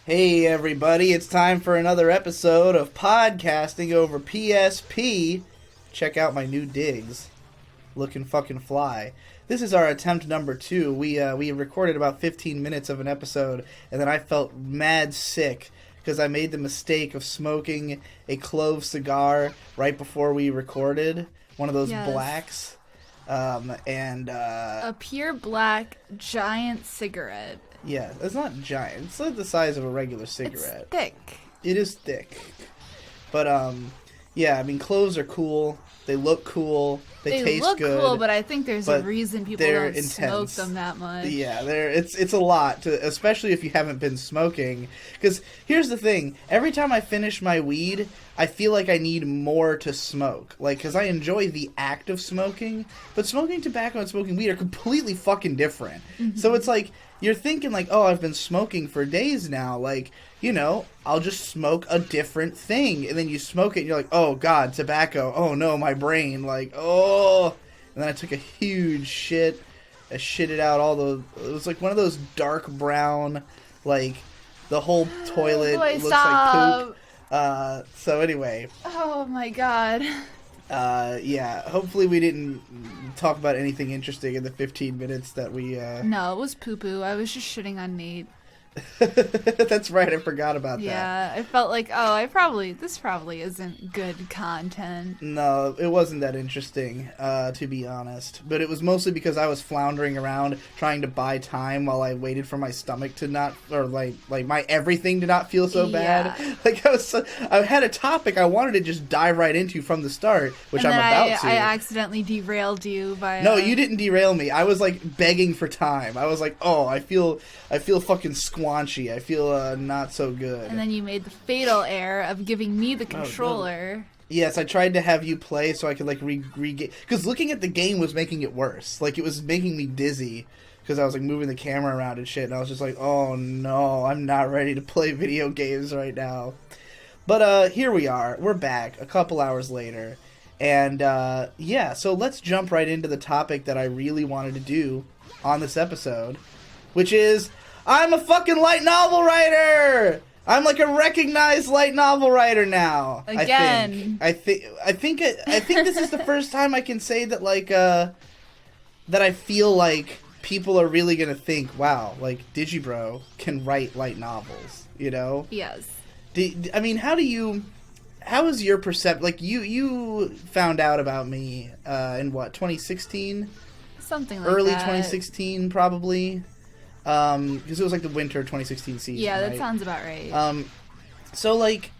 Hey everybody, it's time for another episode of Podcasting over PSP. Check out my new digs. Looking fucking fly. This is our attempt number 2. We recorded about 15 minutes of an episode, and then I felt mad sick because I made the mistake of smoking a clove cigar right before we recorded. One of those blacks. A pure black giant cigarette. Yeah, it's not giant. It's like the size of a regular cigarette. It's thick. It is thick. But, yeah, I mean, cloves are cool. They look cool. They taste good. They look cool, but I think there's a reason people don't smoke them that much. Yeah, it's a lot, especially if you haven't been smoking. Because here's the thing. Every time I finish my weed, I feel like I need more to smoke. Like, because I enjoy the act of smoking, but smoking tobacco and smoking weed are completely fucking different. Mm-hmm. So it's like, you're thinking like, oh, I've been smoking for days now. Like, you know, I'll just smoke a different thing. And then you smoke it and you're like, oh, God, tobacco. Oh, no, my brain. Like, oh. And then I took a huge shit. I shitted out all those. It was like one of those dark brown, like, the whole toilet looks like poop. So anyway. Oh, my God. Yeah, hopefully we didn't talk about anything interesting in the 15 minutes that we, No, it was poo-poo. I was just shitting on Nate. That's right, I forgot about that. Yeah, I felt like, this probably isn't good content. No, it wasn't that interesting, to be honest. But it was mostly because I was floundering around trying to buy time while I waited for my stomach to not, or like my everything to not feel so bad. Yeah. Like I had a topic I wanted to just dive right into from the start, which I'm about to. I accidentally derailed you by... No, you didn't derail me. I was like begging for time. I was like, oh, I feel fucking squanchy. I feel not so good. And then you made the fatal error of giving me the controller. No. Yes, I tried to have you play so I could like regain. Because looking at the game was making it worse. Like it was making me dizzy because I was like moving the camera around and shit. And I was just like, oh no, I'm not ready to play video games right now. But here we are. We're back a couple hours later. And yeah, so let's jump right into the topic that I really wanted to do on this episode, which is... I'm a fucking light novel writer! I'm like a recognized light novel writer now. Again. I think this is the first time I can say that like that I feel like people are really gonna think, wow, like Digibro can write light novels, you know? Yes. I mean, how is your perception? Like you found out about me in what, 2016? Something like early that. 2016 probably. Because it was like the winter 2016 season. Yeah, that right? sounds about right. So like,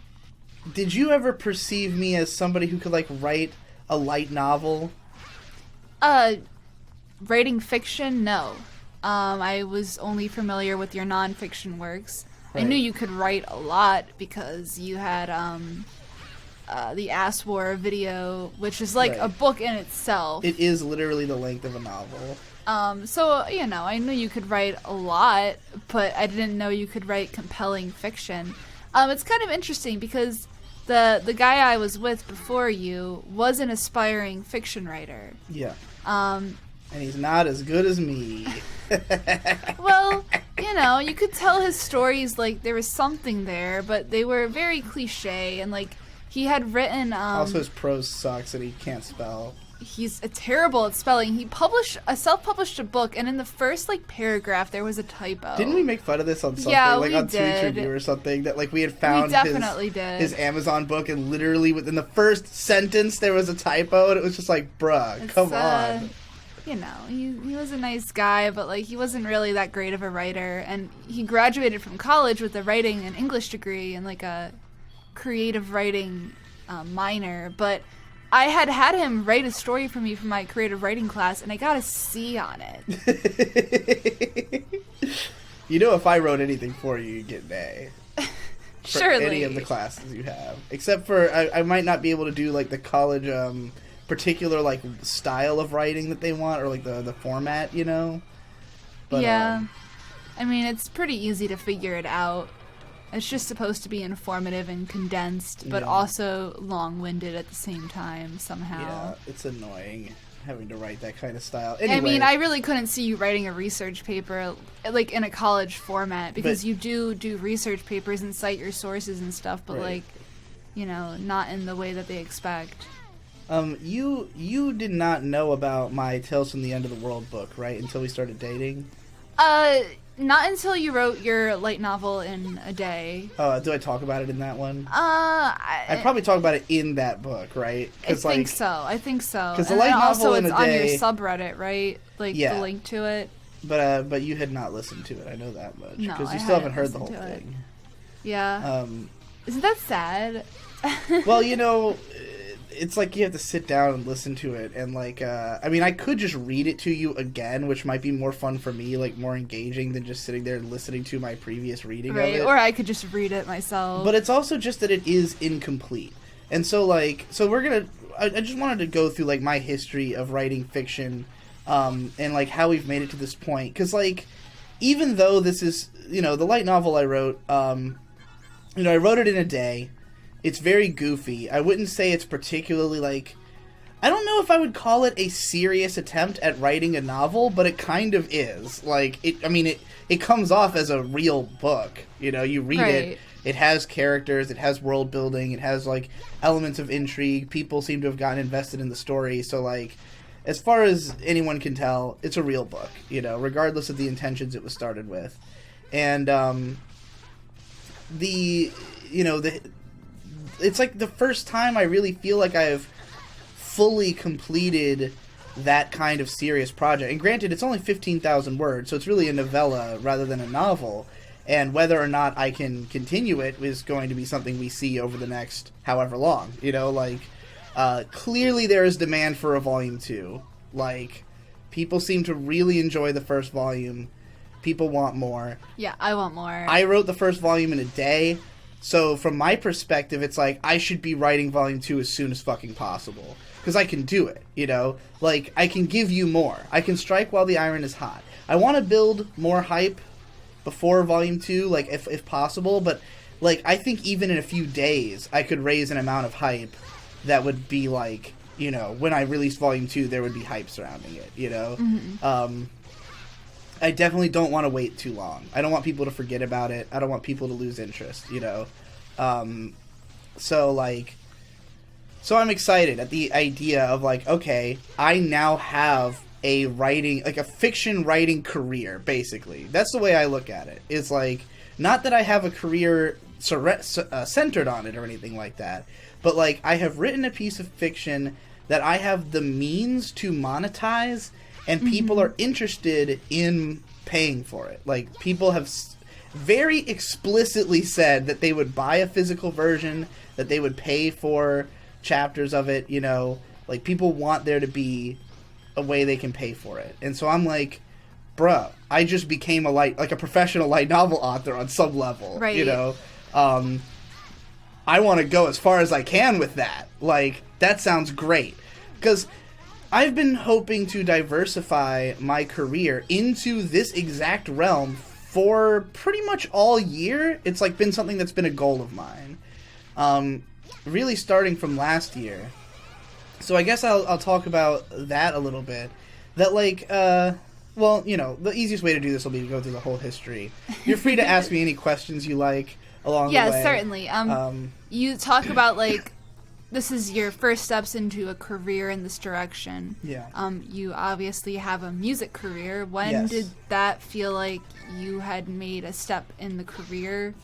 did you ever perceive me as somebody who could like write a light novel? Writing fiction, no. I was only familiar with your nonfiction works. Right. I knew you could write a lot because you had the Ass War video, which is like a book in itself. It is literally the length of a novel. So, you know, I knew you could write a lot, but I didn't know you could write compelling fiction. It's kind of interesting because the guy I was with before you was an aspiring fiction writer. Yeah. And he's not as good as me. Well, you know, you could tell his stories like there was something there, but they were very cliche, and like he had written... also, his prose sucks and he can't spell. He's terrible at spelling. He self-published a book, and in the first like paragraph there was a typo. Didn't we make fun of this on something? Yeah, like we on did. Tweet Review or something that like we had found his Amazon book, and literally within the first sentence there was a typo, and it was just like, bruh, come on. You know, he was a nice guy, but like he wasn't really that great of a writer, and he graduated from college with a writing and English degree and like a creative writing minor, but I had him write a story for me for my creative writing class, and I got a C on it. You know, if I wrote anything for you, you'd get an A. For Surely. any of the classes you have. Except for, I might not be able to do, like, the college, particular, like, style of writing that they want, or, like, the format, you know? But, yeah. I mean, it's pretty easy to figure it out. It's just supposed to be informative and condensed, but also long-winded at the same time, somehow. Yeah, it's annoying. having to write that kind of style. Anyway, I mean, I really couldn't see you writing a research paper like in a college format, because you do research papers and cite your sources and stuff, but Right. like, you know, not in the way that they expect. You did not know about my Tales from the End of the World book, right? Until we started dating. Not until you wrote your light novel in a day. Do I talk about it in that one? I probably talk about it in that book, right? I think so. I think so. 'cause the And light then also novel in it's a on day- your subreddit, right? Like Yeah. the link to it. But you had not listened to it. I know that much No, because I you still haven't hadn't heard the whole listened to it. thing. Yeah. Isn't that sad? Well, you know, it's like you have to sit down and listen to it, and like, I mean, I could just read it to you again, which might be more fun for me, like more engaging than just sitting there and listening to my previous reading Right, of it. or I could just read it myself. But it's also just that it is incomplete, and so like, we're gonna. I just wanted to go through like my history of writing fiction, and like how we've made it to this point, because like, even though this is, you know, the light novel I wrote, you know, I wrote it in a day. It's very goofy. I wouldn't say it's particularly, like... I don't know if I would call it a serious attempt at writing a novel, but it kind of is. Like, it comes off as a real book. You know, you read it, it has characters, it has world building, it has, like, elements of intrigue. People seem to have gotten invested in the story. So, like, as far as anyone can tell, it's a real book, you know, regardless of the intentions it was started with. And, it's like the first time I really feel like I've fully completed that kind of serious project. And granted, it's only 15,000 words, so it's really a novella rather than a novel. And whether or not I can continue it is going to be something we see over the next however long. You know, like, clearly there is demand for a volume 2. Like, people seem to really enjoy the first volume. People want more. Yeah, I want more. I wrote the first volume in a day. So from my perspective, it's like I should be writing volume 2 as soon as fucking possible. Because I can do it, you know? Like, I can give you more. I can strike while the iron is hot. I want to build more hype before volume 2, like, if possible. But, like, I think even in a few days, I could raise an amount of hype that would be, like, you know, when I release volume 2, there would be hype surrounding it, you know? Mm-hmm. I definitely don't want to wait too long. I don't want people to forget about it. I don't want people to lose interest, you know? So I'm excited at the idea of, like, okay, I now have a fiction writing career, basically. That's the way I look at it. It's like, not that I have a career centered on it or anything like that, but, like, I have written a piece of fiction that I have the means to monetize, and people are interested in paying for it. Like, people have very explicitly said that they would buy a physical version, that they would pay for chapters of it, you know. Like, people want there to be a way they can pay for it. And so I'm like, bruh, I just became a professional light novel author on some level, right. You know. I want to go as far as I can with that. Like, that sounds great. Because I've been hoping to diversify my career into this exact realm for pretty much all year. It's like been something that's been a goal of mine. Really starting from last year. So I guess I'll talk about that a little bit. That, like, well, you know, the easiest way to do this will be to go through the whole history. You're free to ask me any questions you like along the way. Yeah, certainly. You talk about, like, this is your first steps into a career in this direction. Yeah. You obviously have a music career. When did that feel like you had made a step in the career?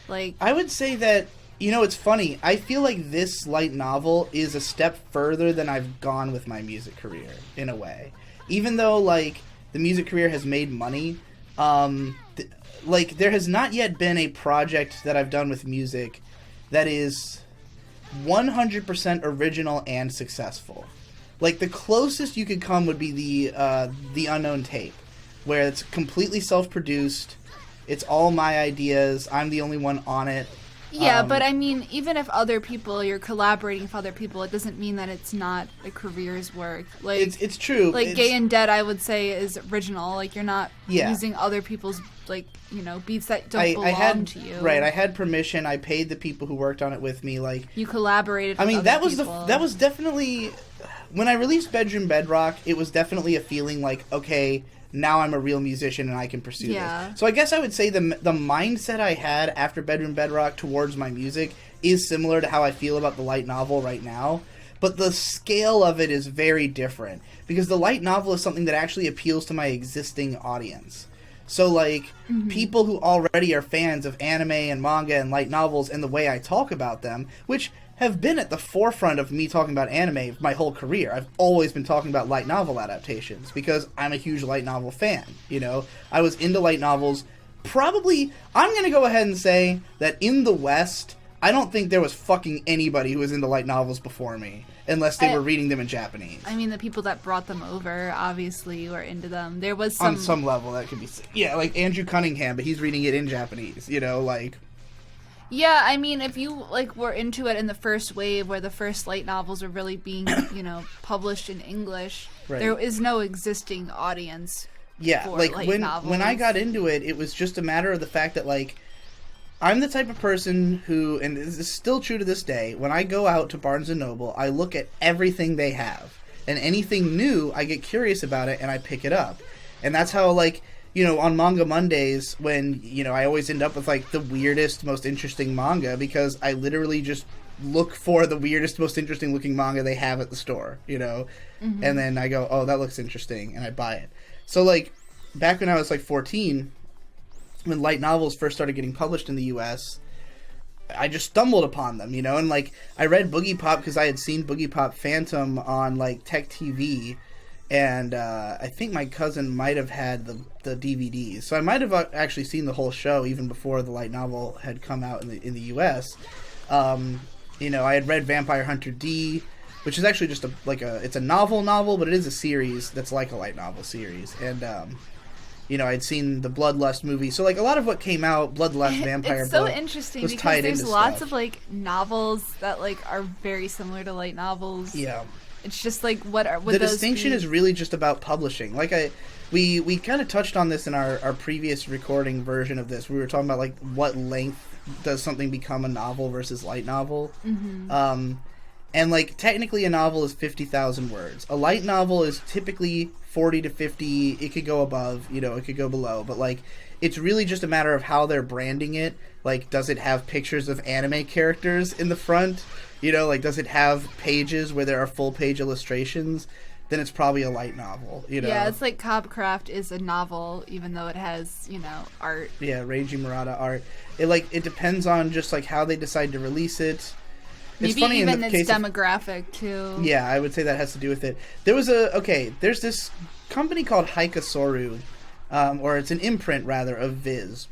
Like, I would say that, you know, it's funny. I feel like this light novel is a step further than I've gone with my music career, in a way. Even though, like, the music career has made money, like, there has not yet been a project that I've done with music that is 100% original and successful. Like, the closest you could come would be the Unknown Tape, where it's completely self-produced. It's all my ideas. I'm the only one on it. Yeah, but I mean, even if you're collaborating with other people, it doesn't mean that it's not a career's work. Like, it's true. Like, Gay and Dead, I would say, is original. Like, you're not Yeah. using other people's, like, you know, beats that don't belong to you. Right, I had permission. I paid the people who worked on it with me. Like, you collaborated with I mean, other that was people. that was definitely when I released Bedroom Bedrock, it was definitely a feeling like, okay, now I'm a real musician and I can pursue this. So I guess I would say the mindset I had after Bedroom Bedrock towards my music is similar to how I feel about the light novel right now. But the scale of it is very different. Because the light novel is something that actually appeals to my existing audience. So, like, people who already are fans of anime and manga and light novels and the way I talk about them, which have been at the forefront of me talking about anime my whole career. I've always been talking about light novel adaptations because I'm a huge light novel fan, you know? I was into light novels probably... I'm going to go ahead and say that in the West, I don't think there was fucking anybody who was into light novels before me. Unless they were reading them in Japanese. I mean, the people that brought them over, obviously, were into them. There was some... On some level, that could be... Yeah, like Andrew Cunningham, but he's reading it in Japanese, you know, like... Yeah, I mean, if you, like, were into it in the first wave, where the first light novels were really being, you know, published in English, there is no existing audience for like, light novels. when I got into it, it was just a matter of the fact that, like... I'm the type of person who, and this is still true to this day, when I go out to Barnes & Noble, I look at everything they have. And anything new, I get curious about it and I pick it up. And that's how, like, you know, on Manga Mondays, when, you know, I always end up with, like, the weirdest, most interesting manga, because I literally just look for the weirdest, most interesting looking manga they have at the store, you know? And then I go, oh, that looks interesting, and I buy it. So, like, back when I was, like, 14... when light novels first started getting published in the U.S., I just stumbled upon them, you know? And, like, I read Boogie Pop because I had seen Boogie Pop Phantom on, like, Tech TV, and I think my cousin might have had the DVDs. So I might have actually seen the whole show even before the light novel had come out in the U.S. You know, I had read Vampire Hunter D, which is actually just it's a novel, but it is a series that's like a light novel series. And, you know, I'd seen the Bloodlust movie. So, like, a lot of what came out, Bloodlust, Vampire It's so Blood, interesting was because tied there's into lots stuff. of, like, novels that, like, are very similar to light novels. Yeah. It's just, like, would the those distinction be? is really just about publishing. Like, we kind of touched on this in our previous recording version of this. We were talking about, like, what length does something become a novel versus light novel. And, like, technically a novel is 50,000 words. A light novel is typically 40 to 50. It could go above, you know, it could go below. But, like, it's really just a matter of how they're branding it. Like, does it have pictures of anime characters in the front? You know, like, does it have pages where there are full-page illustrations? Then it's probably a light novel, you know? Yeah, it's like Cobcraft is a novel, even though it has, you know, art. Yeah, Reiji Murata art. It depends on just, like, how they decide to release it. It's Maybe funny even in the its case demographic, too. Yeah, I would say that has to do with it. There's this company called Haikasoru, or it's an imprint, rather, of Viz.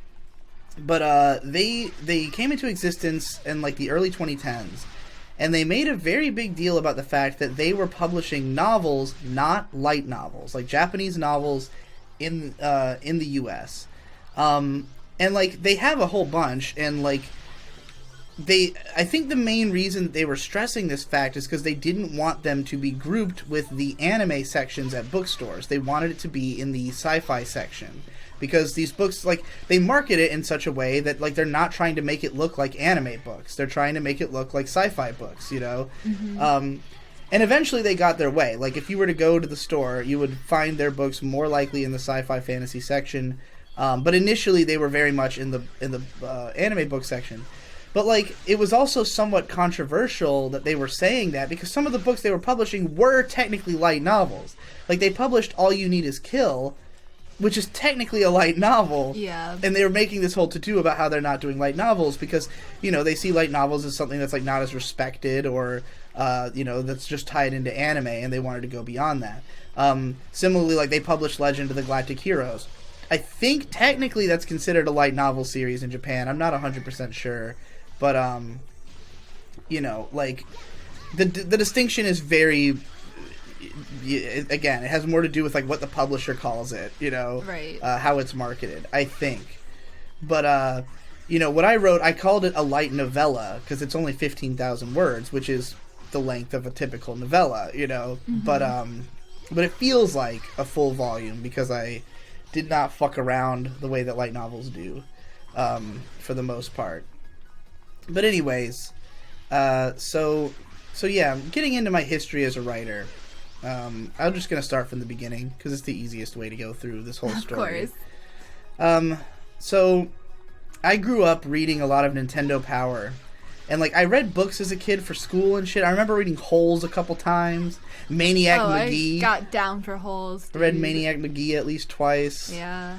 But they came into existence in, like, the early 2010s, and they made a very big deal about the fact that they were publishing novels, not light novels, like Japanese novels in the U.S. And, like, they have a whole bunch, and, like, I think the main reason they were stressing this fact is because they didn't want them to be grouped with the anime sections at bookstores. They wanted it to be in the sci-fi section. Because these books, like, they market it in such a way that, like, they're not trying to make it look like anime books. They're trying to make it look like sci-fi books, you know? And eventually they got their way. Like, if you were to go to the store, you would find their books more likely in the sci-fi fantasy section. But initially they were very much in the anime book section. But, like, it was also somewhat controversial that they were saying that because some of the books they were publishing were technically light novels. Like, they published All You Need Is Kill, which is technically a light novel. Yeah. And they were making this whole to-do about how they're not doing light novels because, you know, they see light novels as something that's, like, not as respected or, you know, that's just tied into anime, and they wanted to go beyond that. Similarly, like, they published Legend of the Galactic Heroes. I think technically that's considered a light novel series in Japan. I'm not 100% sure. But, you know, like, the distinction is very, again, it has more to do with, like, what the publisher calls it, you know? Right. How it's marketed, I think. But, you know, what I wrote, I called it a light novella, because it's only 15,000 words, which is the length of a typical novella, you know? But it feels like a full volume, because I did not fuck around the way that light novels do, for the most part. But anyways, so yeah, getting into my history as a writer. I'm just gonna start from the beginning because it's the easiest way to go through this whole story. Of course. So I grew up reading a lot of Nintendo Power. And, like, I read books as a kid for school and shit. I remember reading Holes a couple times. Maniac McGee. I got down for Holes. I read Maniac McGee at least twice. Yeah.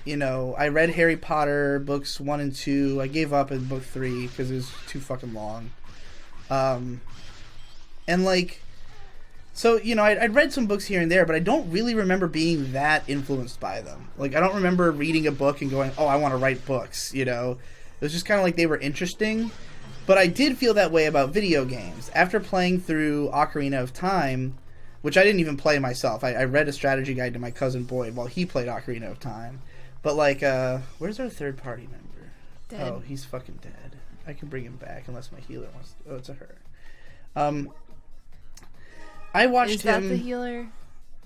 You know, I read Harry Potter books 1 and 2. I gave up in book 3 because it was too fucking long. And, like, so, you know, I'd read some books here and there, but I don't really remember being that influenced by them. Like, I don't remember reading a book and going, oh, I want to write books, you know? It was just kind of like they were interesting. But I did feel that way about video games. After playing through Ocarina of Time, which I didn't even play myself. I read a strategy guide to my cousin Boyd while he played Ocarina of Time. But, like, where's our third party member? Dead. Oh, he's fucking dead. I can bring him back unless my healer wants to. Oh, it's a her. I watched him. Is that the healer?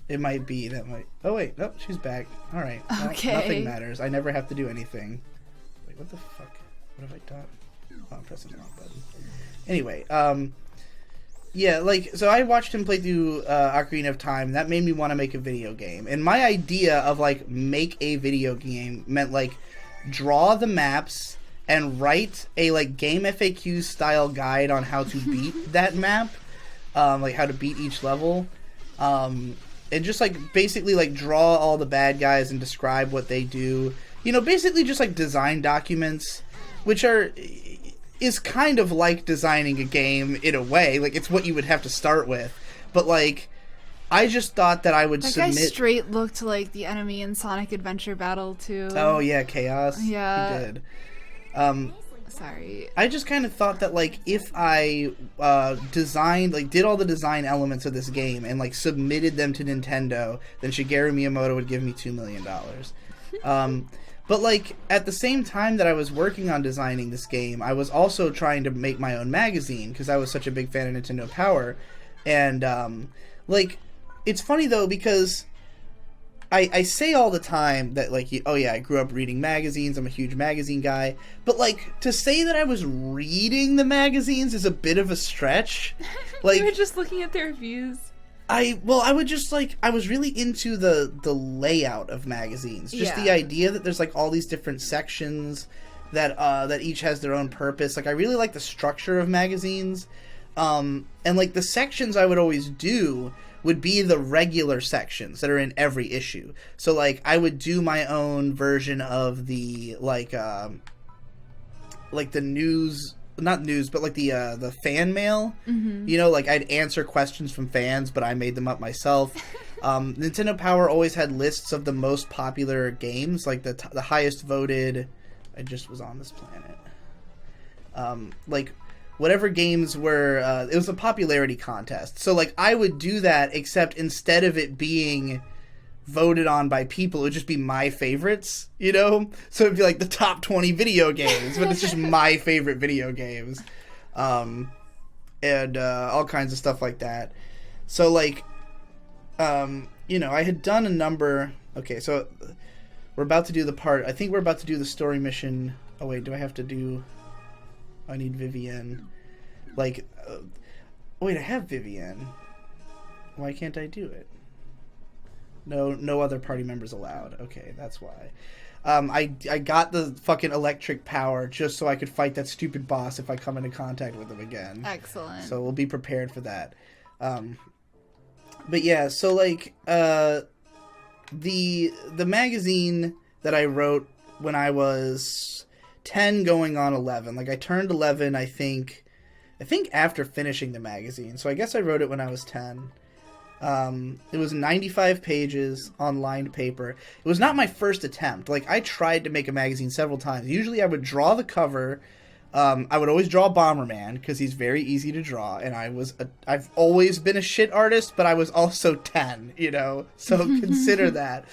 It might be. That might. Oh, wait. Nope, she's back. All right. Well, Okay. nothing matters. I never have to do anything. Wait, what the fuck? What have I done? Oh, I'm pressing the wrong button. Anyway, yeah, like, so I watched him play through Ocarina of Time. That made me want to make a video game. And my idea of, like, make a video game meant, like, draw the maps and write a, like, game FAQ style guide on how to beat that map. Like, how to beat each level. And just, like, basically, like, draw all the bad guys and describe what they do. You know, basically just, like, design documents, which is kind of like designing a game in a way. Like, it's what you would have to start with. But, like, I just thought that I would submit... That guy straight looked like the enemy in Sonic Adventure Battle, too. Oh, yeah, Chaos. Yeah. He did. Sorry. I just kind of thought that, like, if I designed, like, did all the design elements of this game and, like, submitted them to Nintendo, then Shigeru Miyamoto would give me $2 million. But, like, at the same time that I was working on designing this game, I was also trying to make my own magazine, because I was such a big fan of Nintendo Power. And, like, it's funny, though, because I say all the time that, like, oh, yeah, I grew up reading magazines, I'm a huge magazine guy. But, like, to say that I was reading the magazines is a bit of a stretch. Like, You were just looking at the reviews. I would just, like, I was really into the layout of magazines. Just the idea that there's, like, all these different sections that each has their own purpose. Like, I really like the structure of magazines. And, like, the sections I would always do would be the regular sections that are in every issue. So, like, I would do my own version of the, like the news... Not news, but, like, the fan mail. Mm-hmm. You know, like, I'd answer questions from fans, but I made them up myself. Nintendo Power always had lists of the most popular games, like the highest voted... I just was on this planet. Like, whatever games were... it was a popularity contest. So, like, I would do that, except instead of it being voted on by people, it would just be my favorites, you know? So it'd be like the top 20 video games, but it's just my favorite video games. And all kinds of stuff like that. So, like, you know, I had done a number... Okay, so we're about to do the part... I think we're about to do the story mission... Oh, wait, do I have to do... I need Vivienne. Like, wait, I have Vivienne. Why can't I do it? No other party members allowed. Okay, that's why. I got the fucking electric power just so I could fight that stupid boss if I come into contact with him again. Excellent. So we'll be prepared for that. But yeah, so, like, the magazine that I wrote when I was 10 going on 11. Like, I turned 11, I think after finishing the magazine. So I guess I wrote it when I was 10. It was 95 pages on lined paper. It was not my first attempt. Like, I tried to make a magazine several times. Usually I would draw the cover. I would always draw Bomberman because he's very easy to draw. And I've always been a shit artist, but I was also 10, you know? So consider that.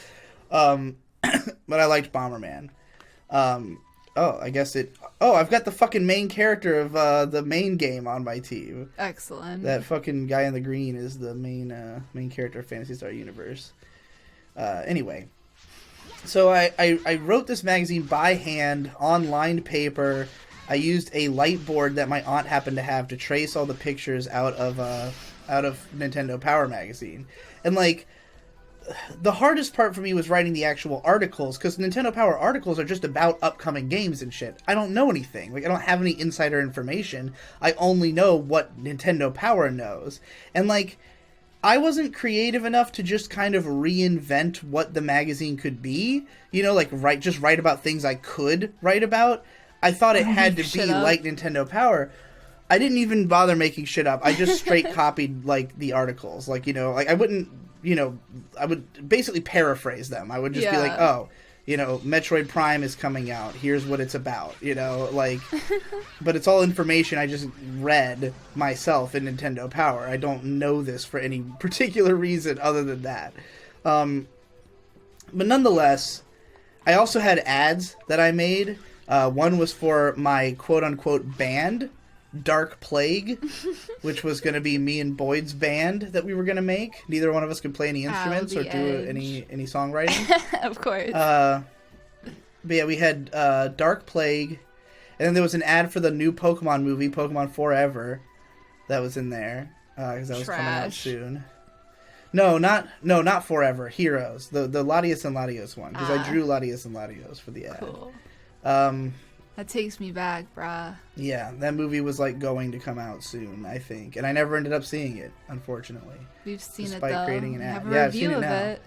But I liked Bomberman. I guess it... Oh, I've got the fucking main character of the main game on my team. Excellent. That fucking guy in the green is the main character of Phantasy Star Universe. Anyway. So I wrote this magazine by hand on lined paper. I used a light board that my aunt happened to have to trace all the pictures out of out of Nintendo Power magazine. And like, the hardest part for me was writing the actual articles, because Nintendo Power articles are just about upcoming games and shit. I don't know anything. Like, I don't have any insider information. I only know what Nintendo Power knows. And like, I wasn't creative enough to just kind of reinvent what the magazine could be. You know, like, just write about things I could write about. I thought it had to be like Nintendo Power. I didn't even bother making shit up. I just straight copied, like, the articles. Like, you know, like, I wouldn't, you know, I would basically paraphrase them. I would just be like, oh, you know, Metroid Prime is coming out. Here's what it's about, you know, like, but it's all information I just read myself in Nintendo Power. I don't know this for any particular reason other than that. But nonetheless, I also had ads that I made. One was for my quote-unquote band, Dark Plague, which was going to be me and Boyd's band that we were going to make. Neither one of us could play any instruments or do any songwriting. Of course. But yeah, we had Dark Plague, and then there was an ad for the new Pokemon movie, Pokemon Forever, that was in there, because that was coming out soon. No, not Forever, Heroes, the Latios and Latios one, because I drew Latios and Latios for the ad. Cool. That takes me back, brah. Yeah, that movie was like going to come out soon, I think, and I never ended up seeing it, unfortunately. We've seen despite it though. creating an ad. Have a review of it.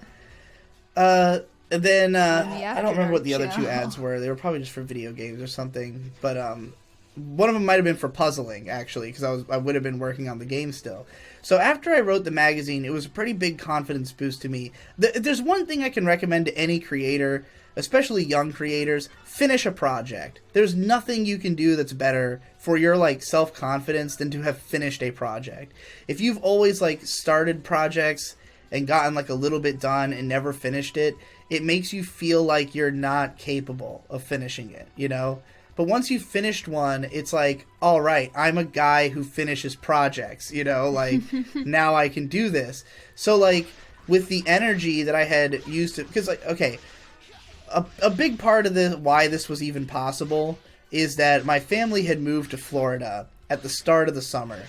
And then I don't remember what the other two ads were. They were probably just for video games or something. But one of them might have been for puzzling, actually, because I would have been working on the game still. So after I wrote the magazine, it was a pretty big confidence boost to me. There's one thing I can recommend to any creator, especially young creators: finish a project. There's nothing you can do that's better for your like self-confidence than to have finished a project. If you've always like started projects and gotten like a little bit done and never finished it, it makes you feel like you're not capable of finishing it, you know? But once you've finished one, it's like, all right, I'm a guy who finishes projects, you know, like now I can do this. So like with the energy that I had used to, because like, okay, a big part of why this was even possible is that my family had moved to Florida at the start of the summer.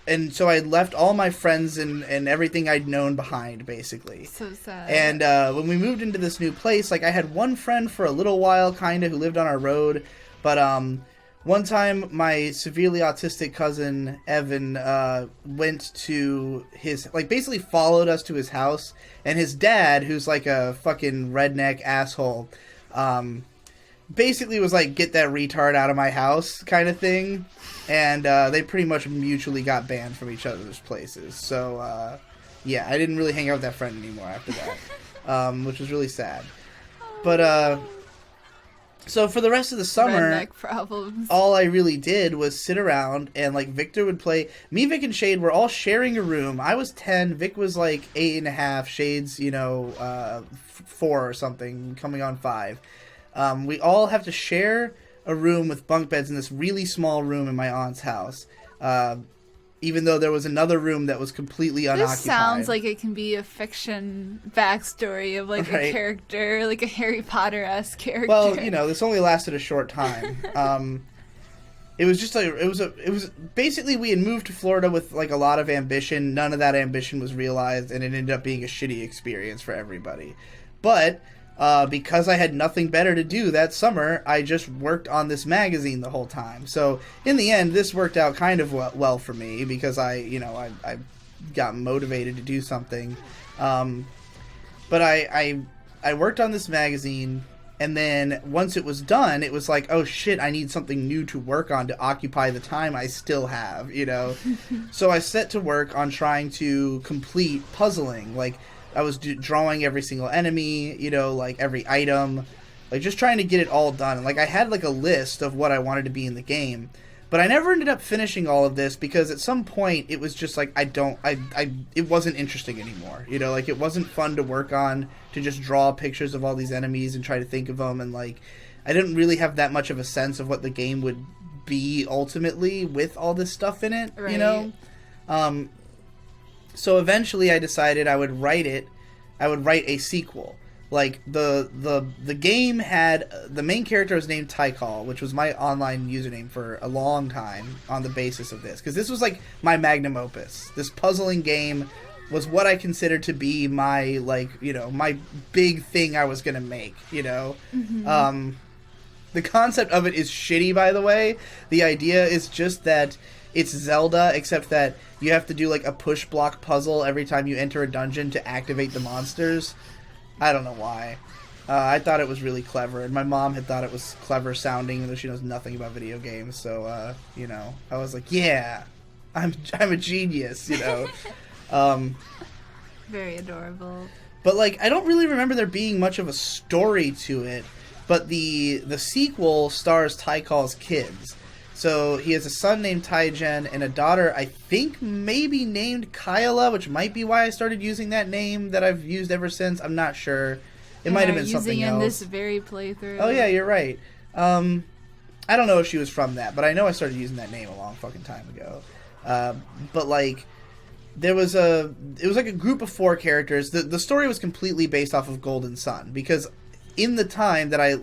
And so I left all my friends and everything I'd known behind, basically. So sad. And when we moved into this new place, like, I had one friend for a little while, kind of, who lived on our road. But one time, my severely autistic cousin, Evan, went to his, like, basically followed us to his house. And his dad, who's, like, a fucking redneck asshole, basically was like, get that retard out of my house kind of thing. And they pretty much mutually got banned from each other's places. So, yeah, I didn't really hang out with that friend anymore after that, which was really sad. But, so for the rest of the summer, redneck problems. All I really did was sit around and, like, Victor would play. Me, Vic, and Shade were all sharing a room. I was 10. Vic was, like, 8.5. Shade's, you know, 4 or something, coming on 5. We all have to share a room with bunk beds in this really small room in my aunt's house. Even though there was another room that was completely unoccupied. This sounds like it can be a fiction backstory of like a character, like a Harry Potter-esque character. Well, you know, this only lasted a short time. It was just like it was basically we had moved to Florida with like a lot of ambition. None of that ambition was realized, and it ended up being a shitty experience for everybody. But because I had nothing better to do that summer, I just worked on this magazine the whole time. So in the end, this worked out kind of well for me because I got motivated to do something. But I worked on this magazine, and then once it was done, it was like, oh shit, I need something new to work on to occupy the time I still have, you know? So I set to work on trying to complete puzzling, like, I was drawing every single enemy, you know, like every item, like just trying to get it all done. And like I had like a list of what I wanted to be in the game, but I never ended up finishing all of this because at some point it was just like it wasn't interesting anymore. You know, like it wasn't fun to work on, to just draw pictures of all these enemies and try to think of them, and like I didn't really have that much of a sense of what the game would be ultimately with all this stuff in it, you know? So eventually I decided I would write a sequel. Like the game had the main character was named Tycall, which was my online username for a long time on the basis of this, because this was like my magnum opus. This puzzling game was what I considered to be my, like, you know, my big thing I was gonna make. You know, the concept of it is shitty, by the way. The idea is just that it's Zelda, except that you have to do like a push block puzzle every time you enter a dungeon to activate the monsters. I don't know why. I thought it was really clever, and my mom had thought it was clever sounding, even though she knows nothing about video games. So, you know, I was like, yeah, I'm a genius, you know. Very adorable. But, like, I don't really remember there being much of a story to it, but the sequel stars Tycall's kids. So he has a son named Tygen and a daughter, I think maybe named Kyla, which might be why I started using that name that I've used ever since. I'm not sure. It might have been something else. Using in this very playthrough. Oh yeah, you're right. I don't know if she was from that, but I know I started using that name a long fucking time ago. But like, it was like a group of 4 characters. The story was completely based off of Golden Sun, because in the time that I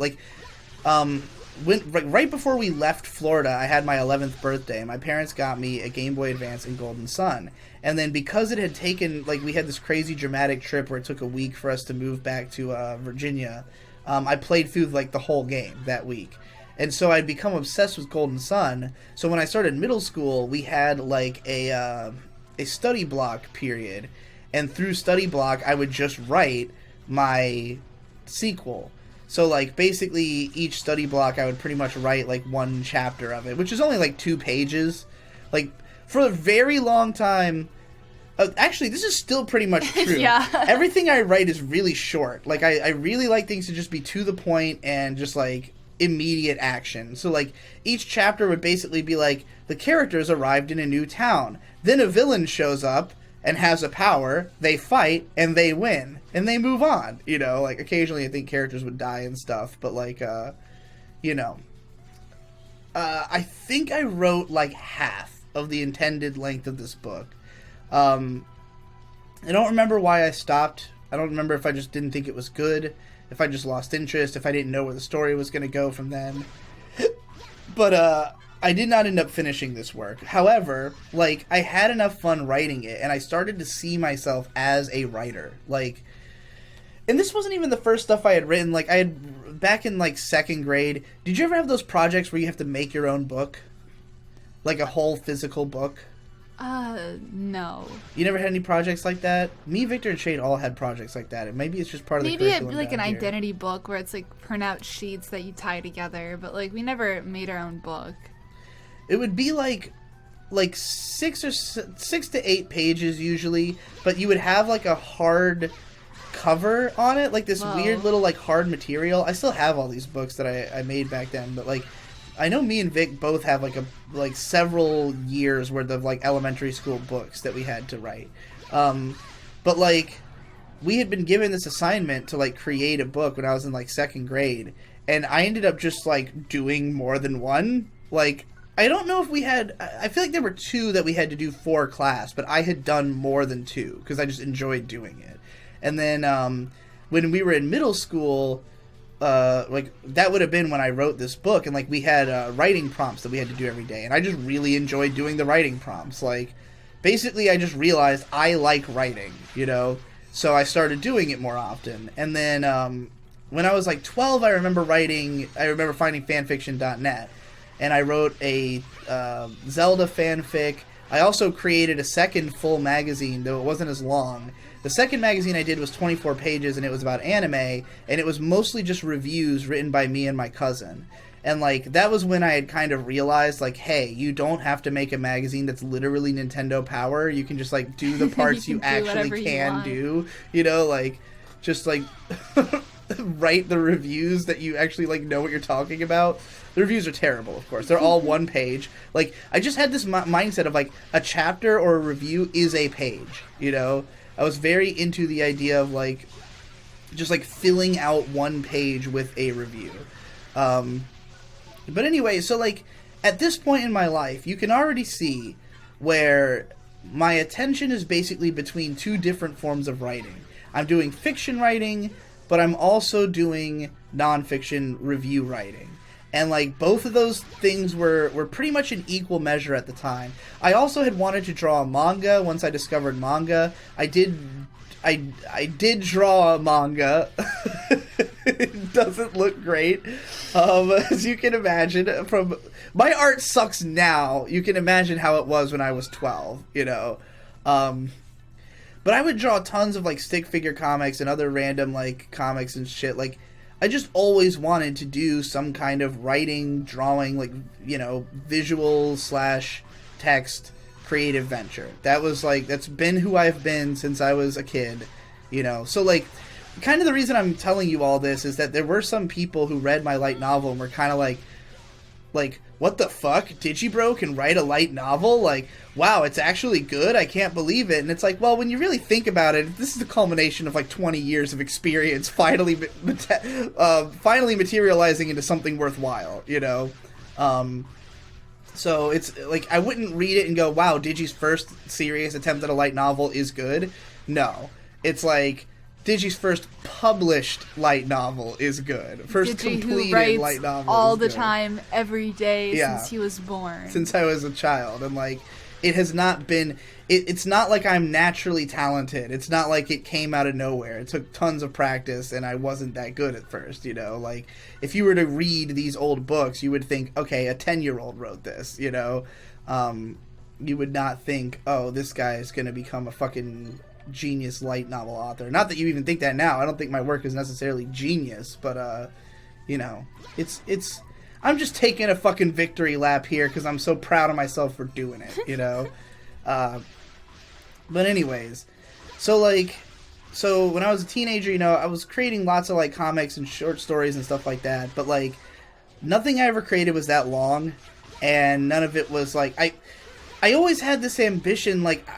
right before we left Florida, I had my 11th birthday. My parents got me a Game Boy Advance and Golden Sun. And then because it had taken, like, we had this crazy dramatic trip where it took a week for us to move back to Virginia, I played through, like, the whole game that week. And so I'd become obsessed with Golden Sun. So when I started middle school, we had, like, a study block period. And through study block, I would just write my sequel. So, like, basically, each study block, I would pretty much write, like, one chapter of it, which is only, like, 2 pages. Like, for a very long time... actually, this is still pretty much true. Yeah. Everything I write is really short. Like, I really like things to just be to the point and just, like, immediate action. So, like, each chapter would basically be, like, the characters arrived in a new town. Then a villain shows up and has a power, they fight, and they win. And they move on, you know? Like, occasionally I think characters would die and stuff, but, like, you know. I think I wrote, like, half of the intended length of this book. I don't remember why I stopped. I don't remember if I just didn't think it was good, if I just lost interest, if I didn't know where the story was going to go from then. But, I did not end up finishing this work. However, like, I had enough fun writing it, and I started to see myself as a writer. Like, and this wasn't even the first stuff I had written. Like, I had, back in, like, 2nd grade, did you ever have those projects where you have to make your own book? Like a whole physical book? No. You never had any projects like that? Me, Victor, and Shade all had projects like that. And maybe it's just part of the curriculum. Maybe like an here. identity book where it's, like, print out sheets that you tie together, but, like, we never made our own book. It would be like 6 to 8 pages usually, but you would have like a hard cover on it, like this weird little like hard material. I still have all these books that I made back then, but like I know me and Vic both have like several years worth of like elementary school books that we had to write. But like we had been given this assignment to like create a book when I was in like 2nd grade, and I ended up just like doing more than one. Like, I don't know if we had... I feel like there were 2 that we had to do for class, but I had done more than 2, because I just enjoyed doing it. And then, when we were in middle school, like, that would have been when I wrote this book, and, like, we had writing prompts that we had to do every day, and I just really enjoyed doing the writing prompts. Like, basically, I just realized I like writing, you know? So I started doing it more often. And then, when I was, like, 12, I remember finding fanfiction.net. And I wrote a Zelda fanfic. I also created a 2nd full magazine, though it wasn't as long. The 2nd magazine I did was 24 pages, and it was about anime, and it was mostly just reviews written by me and my cousin. And, like, that was when I had kind of realized, like, hey, you don't have to make a magazine that's literally Nintendo Power. You can just, like, do the parts you actually can do. You know, like, just, like... write the reviews that you actually like know what you're talking about. The reviews are terrible, of course. They're all 1 page. Like, I just had this mindset of like a chapter or a review is a page, you know? I was very into the idea of like just like filling out 1 page with a review. But anyway, so like at this point in my life, you can already see where my attention is basically between 2 different forms of writing. I'm doing fiction writing, but I'm also doing nonfiction review writing. And, like, both of those things were pretty much in equal measure at the time. I also had wanted to draw a manga once I discovered manga. I did draw a manga. It doesn't look great. As you can imagine, my art sucks now. You can imagine how it was when I was 12, you know. But I would draw tons of, like, stick figure comics and other random, like, comics and shit. Like, I just always wanted to do some kind of writing, drawing, like, you know, visual / text creative venture. That's been who I've been since I was a kid, you know. So, like, kind of the reason I'm telling you all this is that there were some people who read my light novel and were kind of like, what the fuck? Digibro can write a light novel? Like, wow, it's actually good? I can't believe it. And it's like, well, when you really think about it, this is the culmination of, like, 20 years of experience finally materializing into something worthwhile, you know? So it's, like, I wouldn't read it and go, wow, Digi's first serious attempt at a light novel is good. No. It's like, Digi's first published light novel is good. First Digi, completed light novel all is the good. time, every day since he was born. Since I was a child. And, like, it has not been... It's not like I'm naturally talented. It's not like it came out of nowhere. It took tons of practice, and I wasn't that good at first, you know? Like, if you were to read these old books, you would think, okay, a 10-year-old wrote this, you know? You would not think, oh, this guy is going to become a fucking genius light novel author. Not that you even think that now. I don't think my work is necessarily genius, but you know, it's I'm just taking a fucking victory lap here because I'm so proud of myself for doing it, you know. But anyways, so when I was a teenager, you know, I was creating lots of, like, comics and short stories and stuff like that, but, like, nothing I ever created was that long, and none of it was like I always had this ambition, like,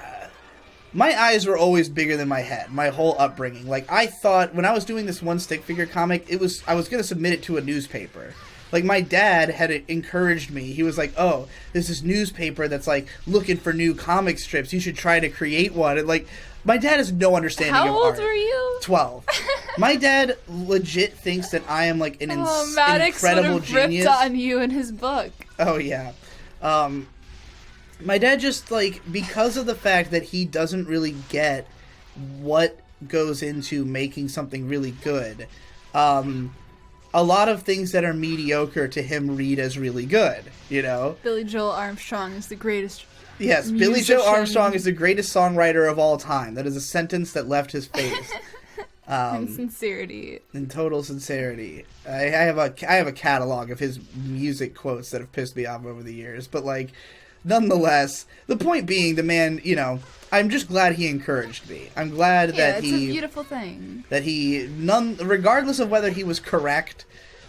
my eyes were always bigger than my head, my whole upbringing. Like, I thought, when I was doing this one stick figure comic, I was going to submit it to a newspaper. Like, my dad had encouraged me. He was like, oh, there's this newspaper that's, like, looking for new comic strips. You should try to create one. And, like, my dad has no understanding of art. How old were you? 12. My dad legit thinks that I am, like, an Maddox incredible would have genius. ripped on you in his book. Oh, yeah. My dad just, like, because of the fact that he doesn't really get what goes into making something really good, a lot of things that are mediocre to him read as really good, you know? Billy Joel Armstrong is the greatest Yes, musician. Billy Joe Armstrong is the greatest songwriter of all time. That is a sentence that left his face. In sincerity. In total sincerity. I have a catalog of his music quotes that have pissed me off over the years, but, like, nonetheless, the point being, the man, you know, I'm just glad he encouraged me. I'm glad that it's a beautiful thing. That regardless of whether he was correct,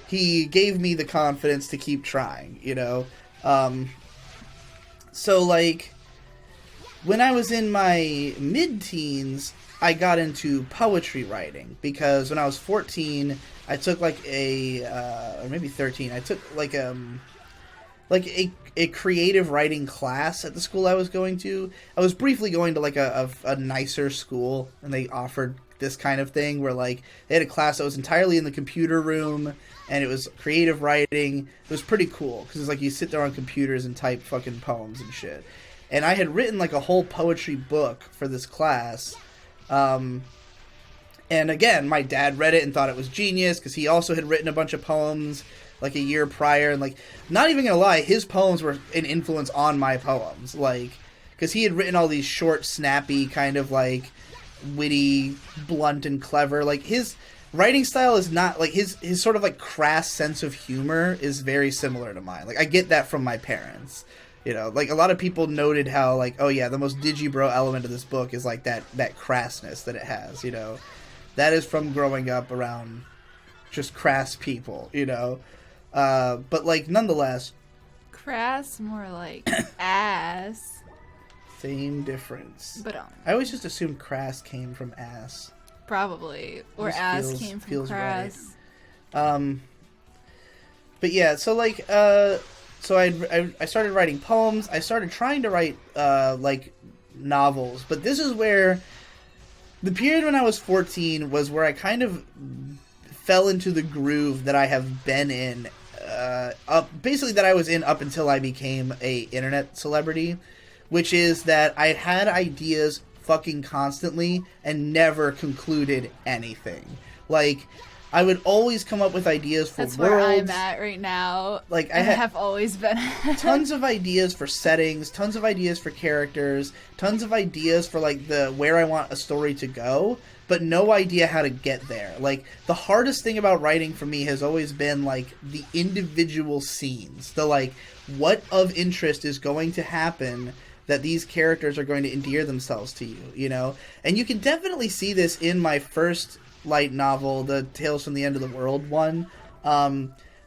he gave me the confidence to keep trying, you know? So, like, when I was in my mid-teens, I got into poetry writing, because when I was 14, I took, like, or maybe 13, I took, like a creative writing class at the school I was going to. I was briefly going to, like, a nicer school, and they offered this kind of thing where, like, they had a class that was entirely in the computer room, and it was creative writing. It was pretty cool, because it's like you sit there on computers and type fucking poems and shit. And I had written, like, a whole poetry book for this class. And again, my dad read it and thought it was genius, because he also had written a bunch of poems, like, a year prior, and, like, not even gonna lie, his poems were an influence on my poems, like, because he had written all these short, snappy, kind of, like, witty, blunt, and clever, like, his writing style is not, like, his sort of, like, crass sense of humor is very similar to mine. Like, I get that from my parents, you know, like, a lot of people noted how, like, oh yeah, the most Digibro element of this book is, like, that crassness that it has, you know, that is from growing up around just crass people, you know. But, like, nonetheless, crass, more like ass. Same difference. But I always just assumed crass came from ass. Probably, or ass came from crass. Right. But yeah, so, like, so I started writing poems. I started trying to write like, novels, but this is where The period when I was 14 was where I kind of fell into the groove that I have been in, basically that I was in up until I became a internet celebrity, which is that I had ideas fucking constantly and never concluded anything. Like, I would always come up with ideas for That's worlds. where I'm at right now. Like, I have always been. tons of ideas for settings, tons of ideas for characters, tons of ideas for, like, where I want a story to go, but no idea how to get there. Like, the hardest thing about writing for me has always been, like, the individual scenes. The, like, what of interest is going to happen that these characters are going to endear themselves to you, you know? And you can definitely see this in my first light novel, the Tales from the End of the World one,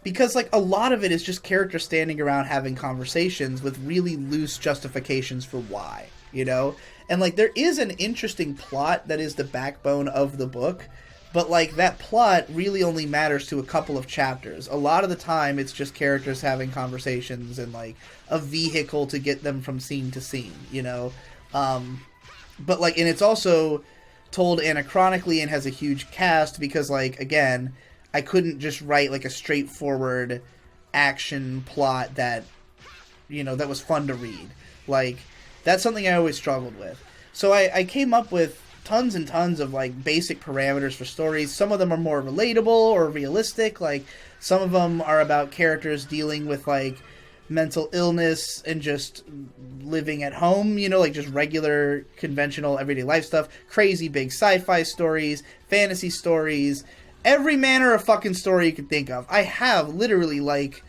because, like, a lot of it is just characters standing around having conversations with really loose justifications for why, you know? And, like, there is an interesting plot that is the backbone of the book, but, like, that plot really only matters to a couple of chapters. A lot of the time, it's just characters having conversations and, like, a vehicle to get them from scene to scene, you know? But, like, and it's also told anachronically and has a huge cast because, like, again, I couldn't just write, like, a straightforward action plot that, you know, that was fun to read. Like, that's something I always struggled with. So I came up with tons and tons of, like, basic parameters for stories. Some of them are more relatable or realistic. Like, some of them are about characters dealing with, like, mental illness and just living at home, you know, like just regular, conventional, everyday life stuff. Crazy big sci-fi stories, fantasy stories, every manner of fucking story you can think of. I have literally, like,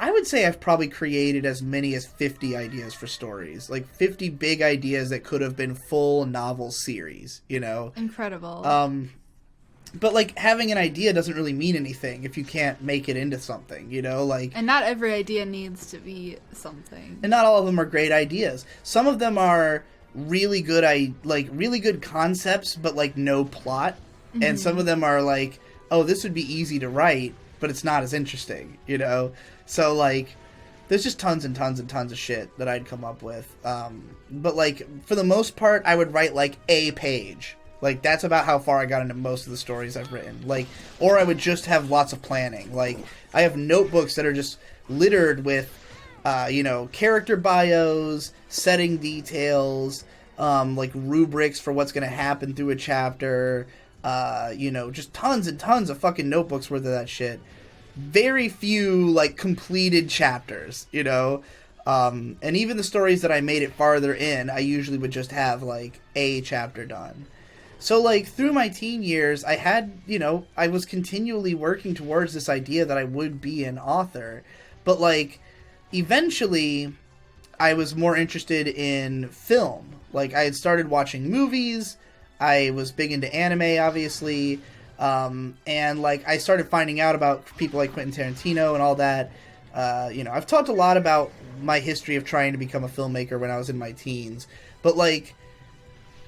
I would say I've probably created as many as 50 ideas for stories. Like, 50 big ideas that could have been full novel series, you know? Incredible. But, like, having an idea doesn't really mean anything if you can't make it into something, you know? Like, and not every idea needs to be something. and not all of them are great ideas. Some of them are really good, really good concepts, but, like, no plot. Mm-hmm. And some of them are like, oh, this would be easy to write, but it's not as interesting, you know? So, like, there's just tons and tons and tons of shit that I'd come up with. But, like, for the most part, I would write, like, a page. Like, that's about how far I got into most of the stories I've written. Like, or I would just have lots of planning. Like, I have notebooks that are just littered with, you know, character bios, setting details, like, rubrics for what's going to happen through a chapter, you know, just tons and tons of fucking notebooks worth of that shit. Very few, like, completed chapters, you know? And even the stories that I made it farther in, I usually would just have, like, a chapter done. So, like, through my teen years, I had, you know, I was continually working towards this idea that I would be an author. But, like, eventually, I was more interested in film. Like, I had started watching movies. I was big into anime, obviously. And, like, I started finding out about people like Quentin Tarantino and all that. You know, I've talked a lot about my history of trying to become a filmmaker when I was in my teens. But, like,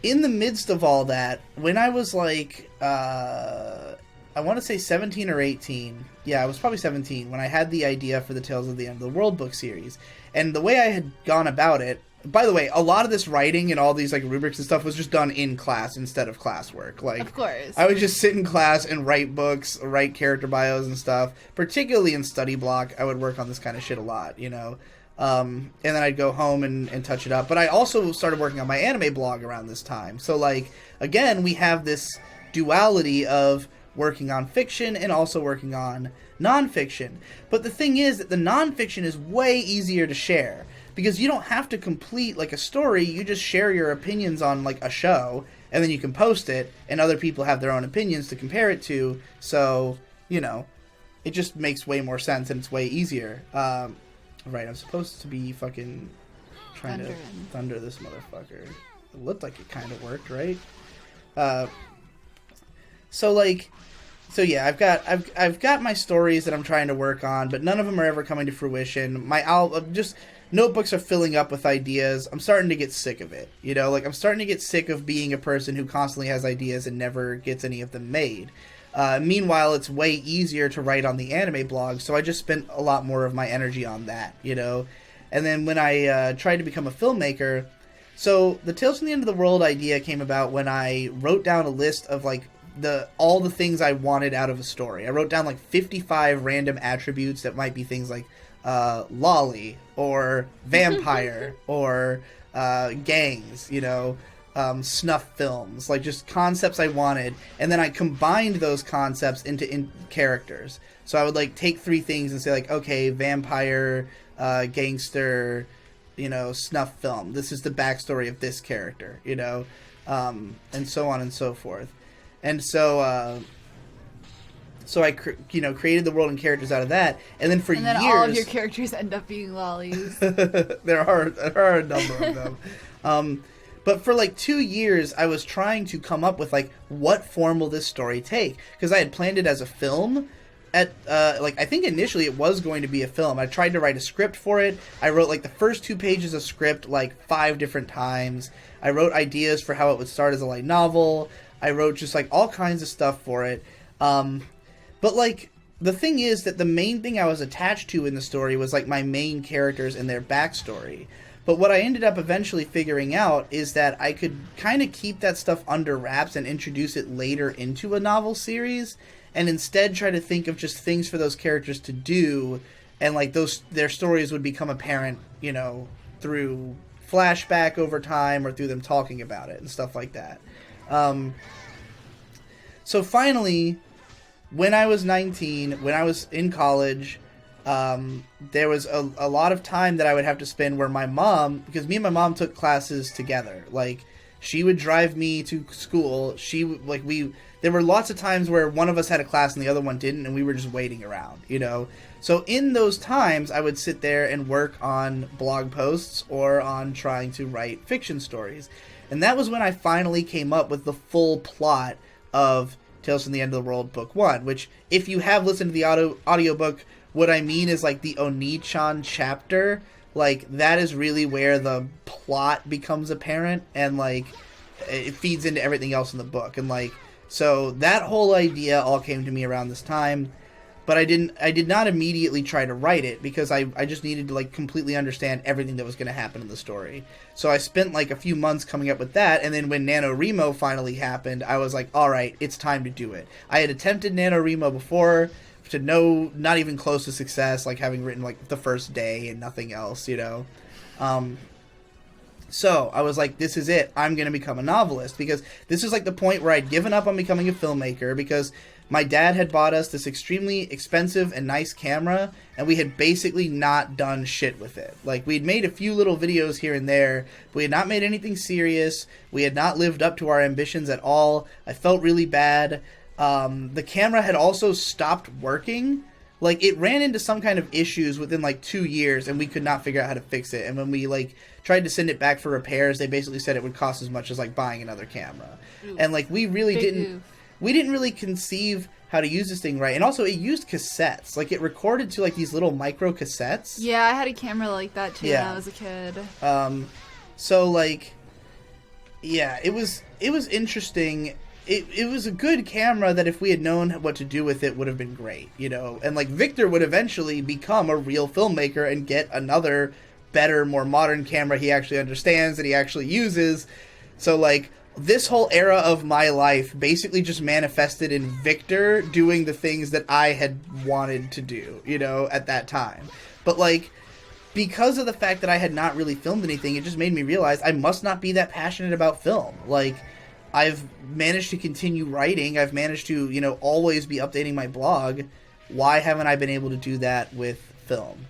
in the midst of all that, when I was, like, I want to say 17 or 18. Yeah, I was probably 17 when I had the idea for the Tales of the End of the World book series. And the way I had gone about it, by the way, a lot of this writing and all these, like, rubrics and stuff was just done in class instead of classwork. Like, of course. I would just sit in class and write books, write character bios and stuff. Particularly in study block, I would work on this kind of shit a lot, you know? And then I'd go home and touch it up. But I also started working on my anime blog around this time. So, like, again, we have this duality of working on fiction and also working on nonfiction. But the thing is that the nonfiction is way easier to share. Because you don't have to complete, like, a story. You just share your opinions on, like, a show. And then you can post it. And other people have their own opinions to compare it to. So, you know, it just makes way more sense and it's way easier. Right, I'm supposed to be fucking trying to thunder this motherfucker. It looked like it kind of worked, right? So yeah, I've got my stories that I'm trying to work on, but none of them are ever coming to fruition. Just notebooks are filling up with ideas. I'm starting to get sick of it, you know? Like, I'm starting to get sick of being a person who constantly has ideas and never gets any of them made. Meanwhile, it's way easier to write on the anime blog, so I just spent a lot more of my energy on that, you know? And then when I tried to become a filmmaker, So the Tales from the End of the World idea came about when I wrote down a list of like all the things I wanted out of a story. I wrote down like 55 random attributes that might be things like lolly or vampire or gangs, snuff films, like just concepts I wanted, and then I combined those concepts into characters. So I would like take 3 things and say like, okay, vampire, gangster, snuff film. This is the backstory of this character, and so on and so forth. And so I created the world and characters out of that, and then years, all of your characters end up being lollies. there are a number of them. But for like 2 years, I was trying to come up with like what form will this story take, because I had planned it as a film. I think initially it was going to be a film. I tried to write a script for it. I wrote like the first 2 pages of script like 5 different times. I wrote ideas for how it would start as a light novel. I wrote just like all kinds of stuff for it. But like the thing is that the main thing I was attached to in the story was like my main characters and their backstory. But what I ended up eventually figuring out is that I could kind of keep that stuff under wraps and introduce it later into a novel series, and instead try to think of just things for those characters to do, and like their stories would become apparent, through flashback over time or through them talking about it and stuff like that. So finally, when I was 19, when I was in college, there was a lot of time that I would have to spend where my mom, because me and my mom took classes together, like she would drive me to school. There were lots of times where one of us had a class and the other one didn't, and we were just waiting around, So in those times, I would sit there and work on blog posts or on trying to write fiction stories. And that was when I finally came up with the full plot of Tales from the End of the World Book 1, which, if you have listened to the audiobook, what I mean is, like, the Oni-chan chapter, like, that is really where the plot becomes apparent, and, like, it feeds into everything else in the book. And, like, so that whole idea all came to me around this time, but I did not immediately try to write it, because I just needed to, like, completely understand everything that was going to happen in the story. So I spent, like, a few months coming up with that, and then when NaNoWriMo finally happened, I was like, alright, it's time to do it. I had attempted NaNoWriMo before, to not even close to success, like having written, like, the first day and nothing else, So I was like, this is it. I'm going to become a novelist, because this is like the point where I'd given up on becoming a filmmaker, because my dad had bought us this extremely expensive and nice camera, and we had basically not done shit with it. Like, we'd made a few little videos here and there, but we had not made anything serious. We had not lived up to our ambitions at all. I felt really bad. The camera had also stopped working. Like, it ran into some kind of issues within, like, 2 years, and we could not figure out how to fix it. And when we, like, tried to send it back for repairs, they basically said it would cost as much as, like, buying another camera. Ooh. And, like, we didn't really conceive how to use this thing right. And also, it used cassettes. Like, it recorded to, like, these little micro cassettes. Yeah, I had a camera like that, too, when I was a kid. So, like, yeah, it was interesting. It was a good camera that if we had known what to do with it would have been great, And, like, Victor would eventually become a real filmmaker and get another better, more modern camera he actually understands, that he actually uses. So, like, this whole era of my life basically just manifested in Victor doing the things that I had wanted to do, at that time. But, like, because of the fact that I had not really filmed anything, it just made me realize I must not be that passionate about film. Like, I've managed to continue writing. I've managed to, always be updating my blog. Why haven't I been able to do that with film,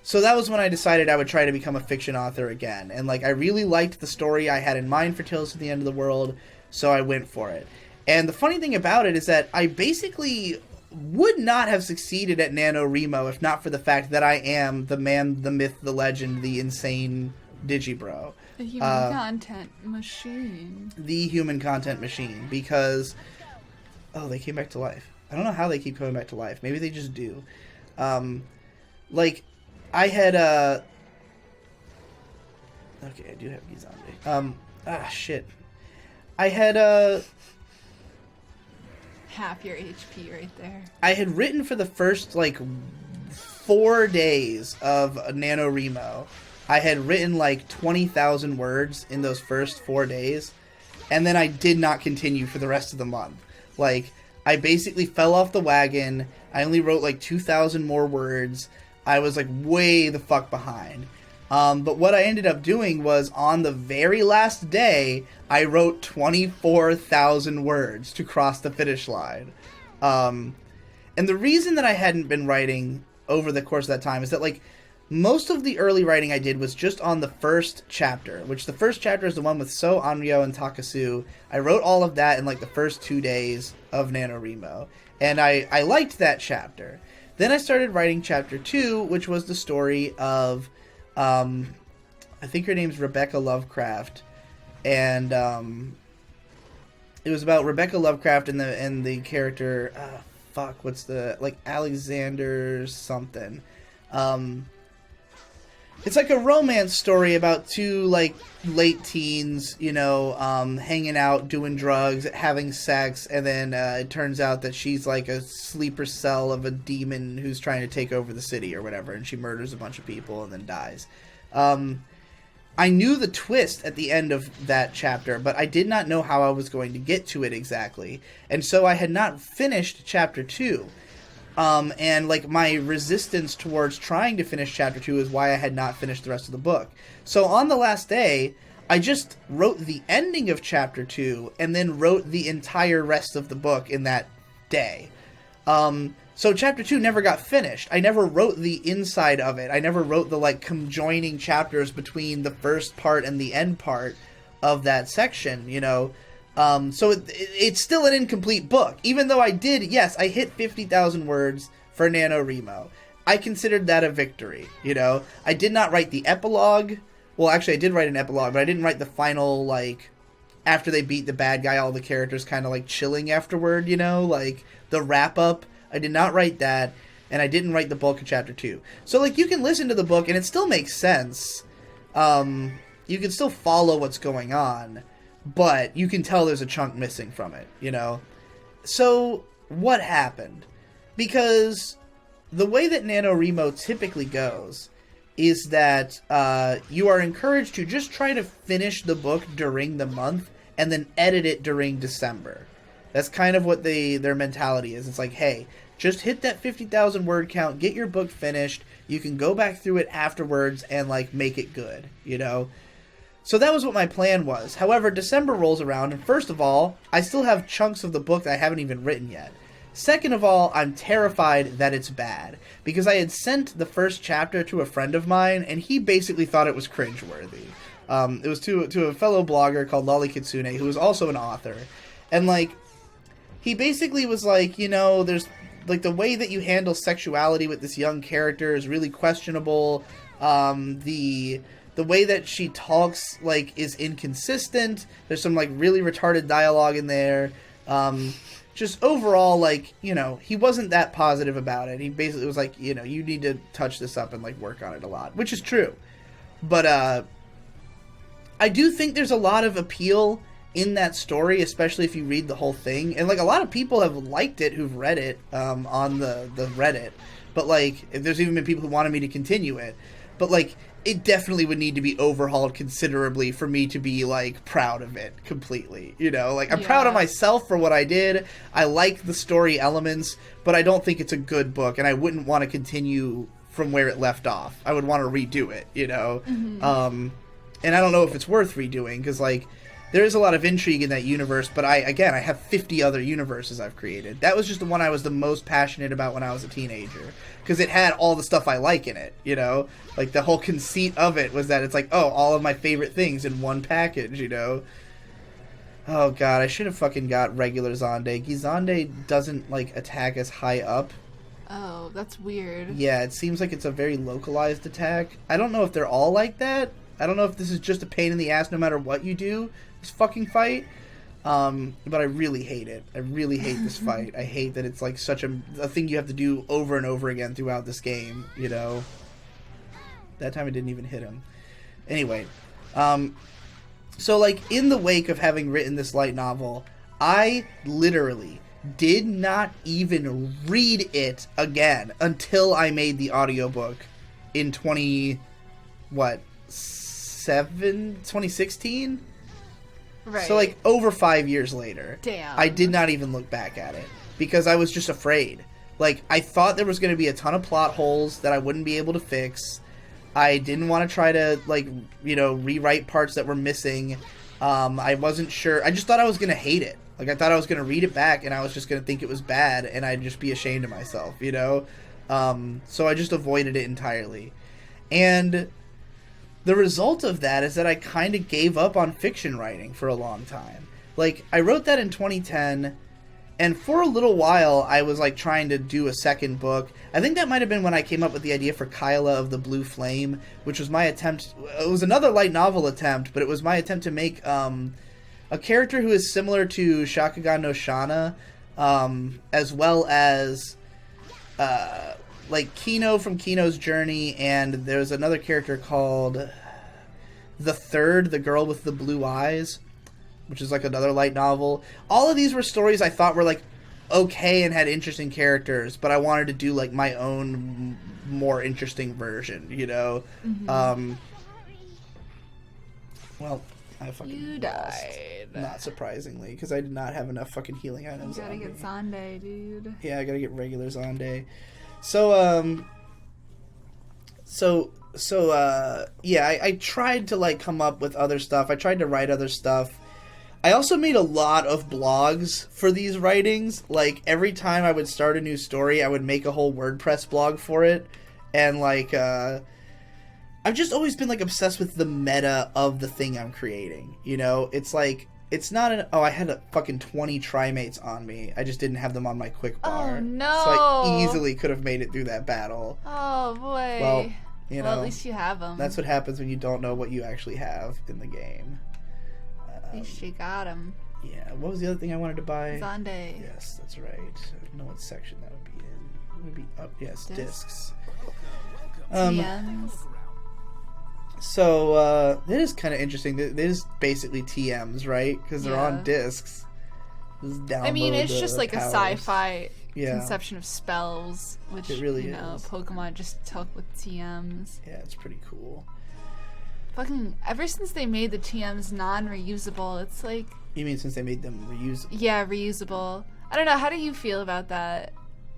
So that was when I decided I would try to become a fiction author again. And, like, I really liked the story I had in mind for Tales from the End of the World, so I went for it. And the funny thing about it is that I basically would not have succeeded at NaNoWriMo if not for the fact that I am the man, the myth, the legend, the insane Digibro. The human content machine. The human content machine, because... Oh, they came back to life. I don't know how they keep coming back to life. Maybe they just do. Like, I had, Okay, I do have Gizande. Shit. I had, Half your HP right there. I had written for the first, like, 4 days of NaNoWriMo. I had written like 20,000 words in those first 4 days, and then I did not continue for the rest of the month. Like, I basically fell off the wagon. I only wrote like 2,000 more words. I was like way the fuck behind. But what I ended up doing was on the very last day, I wrote 24,000 words to cross the finish line. And the reason that I hadn't been writing over the course of that time is that, like, most of the early writing I did was just on the first chapter, which the first chapter is the one with So, Anryo, and Takasu. I wrote all of that in, like, the first 2 days of NaNoWriMo, and I liked that chapter. Then I started writing chapter 2, which was the story of, I think her name's Rebecca Lovecraft, and it was about Rebecca Lovecraft and the character, what's the, like, Alexander something. It's like a romance story about two, like, late teens, you know, hanging out, doing drugs, having sex, and then it turns out that she's like a sleeper cell of a demon who's trying to take over the city or whatever, and she murders a bunch of people and then dies. I knew the twist at the end of that chapter, but I did not know how I was going to get to it exactly, and so I had not finished chapter 2. And, like, my resistance towards trying to finish chapter 2 is why I had not finished the rest of the book. So on the last day, I just wrote the ending of chapter 2 and then wrote the entire rest of the book in that day. So chapter 2 never got finished. I never wrote the inside of it. I never wrote the, like, conjoining chapters between the first part and the end part of that section, you know. So it's still an incomplete book, even though I hit 50,000 words for NaNoWriMo. I considered that a victory, you know. I did not write the epilogue. Well, actually, I did write an epilogue, but I didn't write the final, like, after they beat the bad guy, all the characters kind of, like, chilling afterward, you know, like, the wrap-up. I did not write that, and I didn't write the bulk of chapter 2. So, like, you can listen to the book, and it still makes sense. You can still follow what's going on, but you can tell there's a chunk missing from it, you know? So, what happened? Because the way that NaNoWriMo typically goes is that you are encouraged to just try to finish the book during the month and then edit it during December. That's kind of what their mentality is. It's like, hey, just hit that 50,000 word count, get your book finished, you can go back through it afterwards and, like, make it good, you know? So that was what my plan was. However, December rolls around, and first of all, I still have chunks of the book that I haven't even written yet. Second of all, I'm terrified that it's bad, because I had sent the first chapter to a friend of mine, and he basically thought it was cringeworthy. It was to a fellow blogger called Lolly Kitsune, who was also an author. And, like, he basically was like, you know, there's, like, the way that you handle sexuality with this young character is really questionable. The way that she talks, like, is inconsistent. There's some, like, really retarded dialogue in there. Just overall, like, you know, he wasn't that positive about it. He basically was like, you know, you need to touch this up and, like, work on it a lot, which is true. But I do think there's a lot of appeal in that story, especially if you read the whole thing. And, like, a lot of people have liked it who've read it on the Reddit. But, like, there's even been people who wanted me to continue it. But, like, it definitely would need to be overhauled considerably for me to be, like, proud of it completely, you know? Like, I'm proud of myself for what I did. I like the story elements, but I don't think it's a good book, and I wouldn't want to continue from where it left off. I would want to redo it, you know? Mm-hmm. And I don't know if it's worth redoing, because, like, there is a lot of intrigue in that universe, but I have 50 other universes I've created. That was just the one I was the most passionate about when I was a teenager, because it had all the stuff I like in it, you know? Like, the whole conceit of it was that it's like, oh, all of my favorite things in one package, you know? Oh, God, I should have fucking got regular Xande. Gizande doesn't, like, attack as high up. Oh, that's weird. Yeah, it seems like it's a very localized attack. I don't know if they're all like that. I don't know if this is just a pain in the ass no matter what you do, this fucking fight. But I really hate it. I really hate this fight. I hate that it's like such a thing you have to do over and over again throughout this game, you know. That time I didn't even hit him. Anyway, so, like, in the wake of having written this light novel, I literally did not even read it again until I made the audiobook in 2016. Right. So like over 5 years later. Damn. I did not even look back at it because I was just afraid. Like, I thought there was going to be a ton of plot holes that I wouldn't be able to fix. I didn't want to try to, like, you know, rewrite parts that were missing. I wasn't sure. I just thought I was going to hate it. Like, I thought I was going to read it back and I was just going to think it was bad and I'd just be ashamed of myself, you know? So I just avoided it entirely. And the result of that is that I kind of gave up on fiction writing for a long time. Like, I wrote that in 2010, and for a little while, I was, like, trying to do a second book. I think that might have been when I came up with the idea for Kyla of the Blue Flame, which was my attempt. It was another light novel attempt, but it was my attempt to make a character who is similar to Shakugan no Shana, as well as, like, Kino from Kino's Journey, and there's another character called The Third, the girl with the blue eyes, which is like another light novel. All of these were stories I thought were like okay and had interesting characters, but I wanted to do like my own more interesting version, you know? Mm-hmm. Well, I fucking You lost. died. Not surprisingly, because I did not have enough fucking healing You items gotta on get me. Sunday, dude. Yeah, I gotta get regular Zonde. So, yeah, I tried to, like, come up with other stuff. I tried to write other stuff. I also made a lot of blogs for these writings. Like, every time I would start a new story, I would make a whole WordPress blog for it. And, like, I've just always been, like, obsessed with the meta of the thing I'm creating. You know? It's like, it's not an... Oh, I had a fucking 20 trimates on me. I just didn't have them on my quick bar. Oh, no. So I easily could have made it through that battle. Oh, boy. Well, you know... Well, at least you have them. That's what happens when you don't know what you actually have in the game. At least you got them. Yeah. What was the other thing I wanted to buy? Zonde. Yes, that's right. I don't know what section that would be in. It would be up. Yes, discs. TMs. So, it is kind of interesting. It is basically TMs, right? Because they're on discs. Just I mean, download it's just like powers. a sci-fi Yeah. conception of spells, which, It really you know, is. Pokemon just took with TMs. Yeah, it's pretty cool. Fucking, ever since they made the TMs non-reusable, it's like... You mean since they made them reusable? Yeah, reusable. I don't know, how do you feel about that?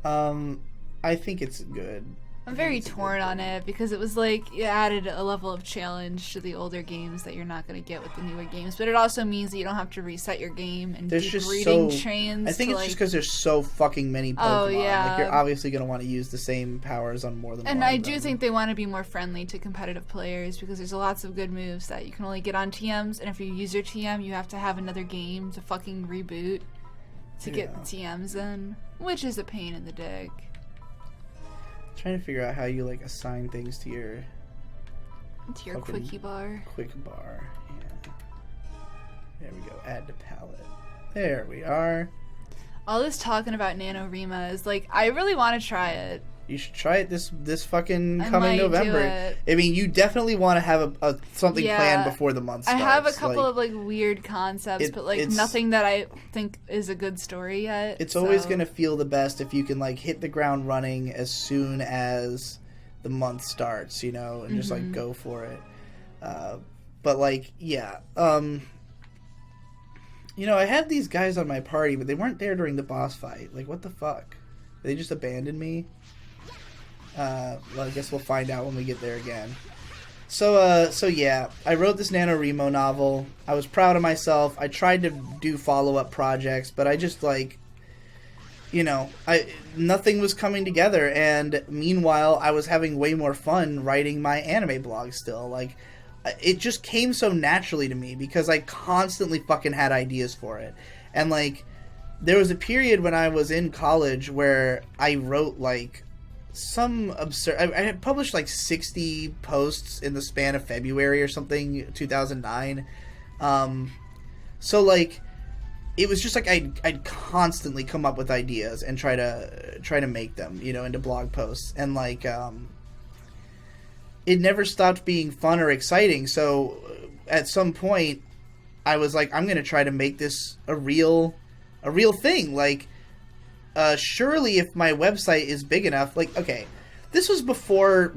I think it's good. I'm very torn on it because it was like it added a level of challenge to the older games that you're not going to get with the newer games, but it also means that you don't have to reset your game and There's keep just reading so... chains. I think to, it's like, just because there's so fucking many Pokemon. Oh, yeah. Like, you're obviously going to want to use the same powers on more than one and of I do them. think they want to be more friendly to competitive players because there's lots of good moves that you can only get on TMs, and if you use your TM, you have to have another game to fucking reboot to get the TMs in, which is a pain in the dick. Trying to figure out how you, like, assign things to your To your fucking quickie bar. quick bar. Yeah. There we go. Add to palette. There we are. All this talking about NaNoWriMo is like, I really want to try it. You should try it this fucking I coming might do November. it. I mean, you definitely want to have a something Yeah. planned before the month I starts. have a couple of like weird concepts, but like it's- nothing that I think is a good story yet. It's always so- going to feel the best if you can, like, hit the ground running as soon as the month starts, you know, and just, like, go for it. But, like, yeah. You know, I had these guys on my party, but they weren't there during the boss fight. Like, what the fuck? They just abandoned me? Well, I guess we'll find out when we get there again. So yeah, I wrote this NaNoWriMo novel. I was proud of myself. I tried to do follow-up projects, but I just, like, you know, nothing was coming together, and meanwhile, I was having way more fun writing my anime blog still. Like, it just came so naturally to me because I constantly fucking had ideas for it. And, like, there was a period when I was in college where I wrote, like, some absurd... I had published like 60 posts in the span of February or something, 2009. So, like, it was just like I'd constantly come up with ideas and try to make them, you know, into blog posts. And, like, it never stopped being fun or exciting. So at some point I was like, I'm going to try to make this a real thing. Like, surely if my website is big enough, like, okay, this was before,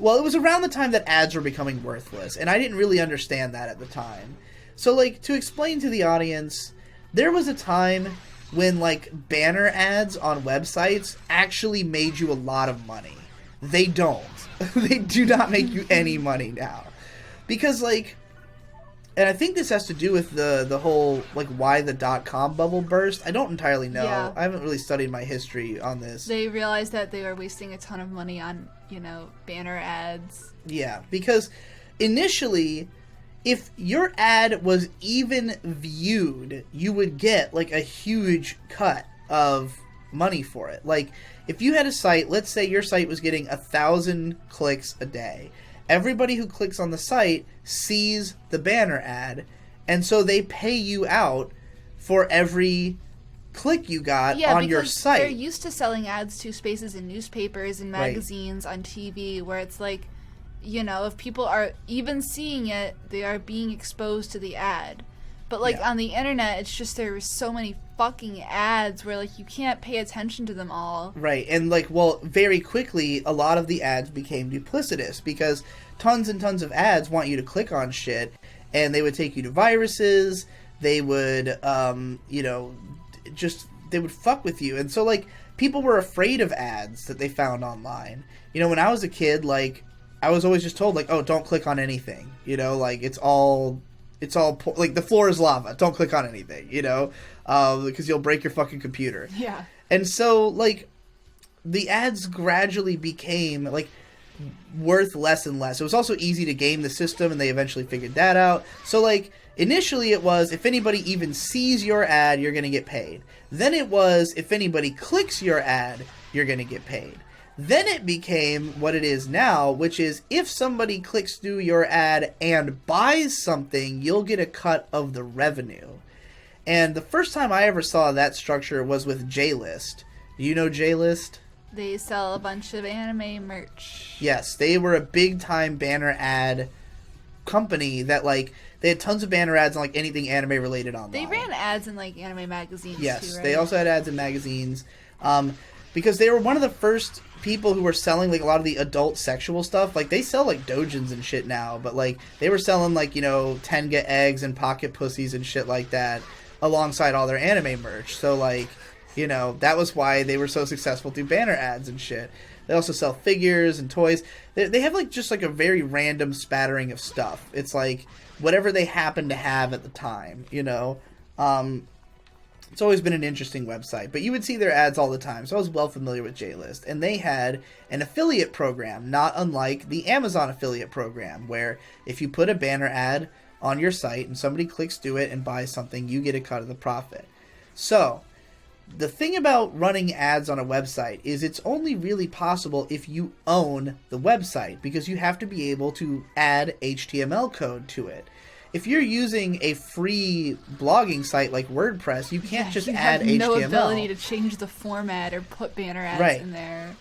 Well, it was around the time that ads were becoming worthless, and I didn't really understand that at the time. So, like, to explain to the audience, there was a time when, like, banner ads on websites actually made you a lot of money. They don't. They do not make you any money now. Because, like, and I think this has to do with the whole, like, why the .com bubble burst. I don't entirely know. Yeah. I haven't really studied my history on this. They realized that they were wasting a ton of money on, banner ads. Yeah, because initially, if your ad was even viewed, you would get, like, a huge cut of money for it. Like, if you had a site, let's say your site was getting 1,000 clicks a day. Everybody who clicks on the site sees the banner ad, and so they pay you out for every click you got on your site. They're used to selling ads to spaces in newspapers and magazines, on TV, where it's like, if people are even seeing it, they are being exposed to the ad. But, like, on the internet, it's just there's so many fucking ads where, like, you can't pay attention to them all. Right, and, like, well, very quickly, a lot of the ads became duplicitous because tons and tons of ads want you to click on shit, and they would take you to viruses, they would, they would fuck with you. And so, like, people were afraid of ads that they found online. When I was a kid, like, I was always just told, like, oh, don't click on anything. Like, it's all like, the floor is lava. Don't click on anything, because you'll break your fucking computer. Yeah. And so, like, the ads gradually became, like, worth less and less. It was also easy to game the system, and they eventually figured that out. So, like, initially it was, if anybody even sees your ad, you're going to get paid. Then it was, if anybody clicks your ad, you're going to get paid. Then it became what it is now, which is if somebody clicks through your ad and buys something, you'll get a cut of the revenue. And the first time I ever saw that structure was with JList. Do you know JList? They sell a bunch of anime merch. Yes, they were a big-time banner ad company that, like, they had tons of banner ads on, like, anything anime-related online. They ran ads in, like, anime magazines, yes, too, right? They also had ads in magazines. Because they were one of the first people who were selling, like, a lot of the adult sexual stuff. Like, they sell, like, dojins and shit now, but, like, they were selling, like, Tenga eggs and pocket pussies and shit like that alongside all their anime merch. So, like, that was why they were so successful through banner ads and shit. They also sell figures and toys. They have, like, just, like, a very random spattering of stuff. It's, like, whatever they happen to have at the time, It's always been an interesting website, but you would see their ads all the time, so I was well familiar with JList. And they had an affiliate program, not unlike the Amazon affiliate program, where if you put a banner ad on your site and somebody clicks through it and buys something, you get a cut of the profit. So, the thing about running ads on a website is it's only really possible if you own the website, because you have to be able to add HTML code to it. If you're using a free blogging site like WordPress, you can't just add HTML. You have no ability to change the format or put banner ads in there.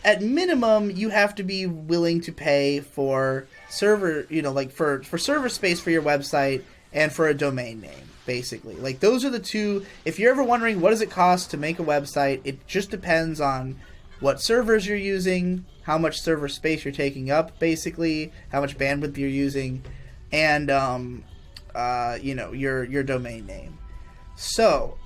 At minimum, you have to be willing to pay for server, for server space for your website and for a domain name, basically. Like, those are the two. If you're ever wondering what does it cost to make a website, it just depends on what servers you're using, how much server space you're taking up, basically, how much bandwidth you're using, and your domain name. So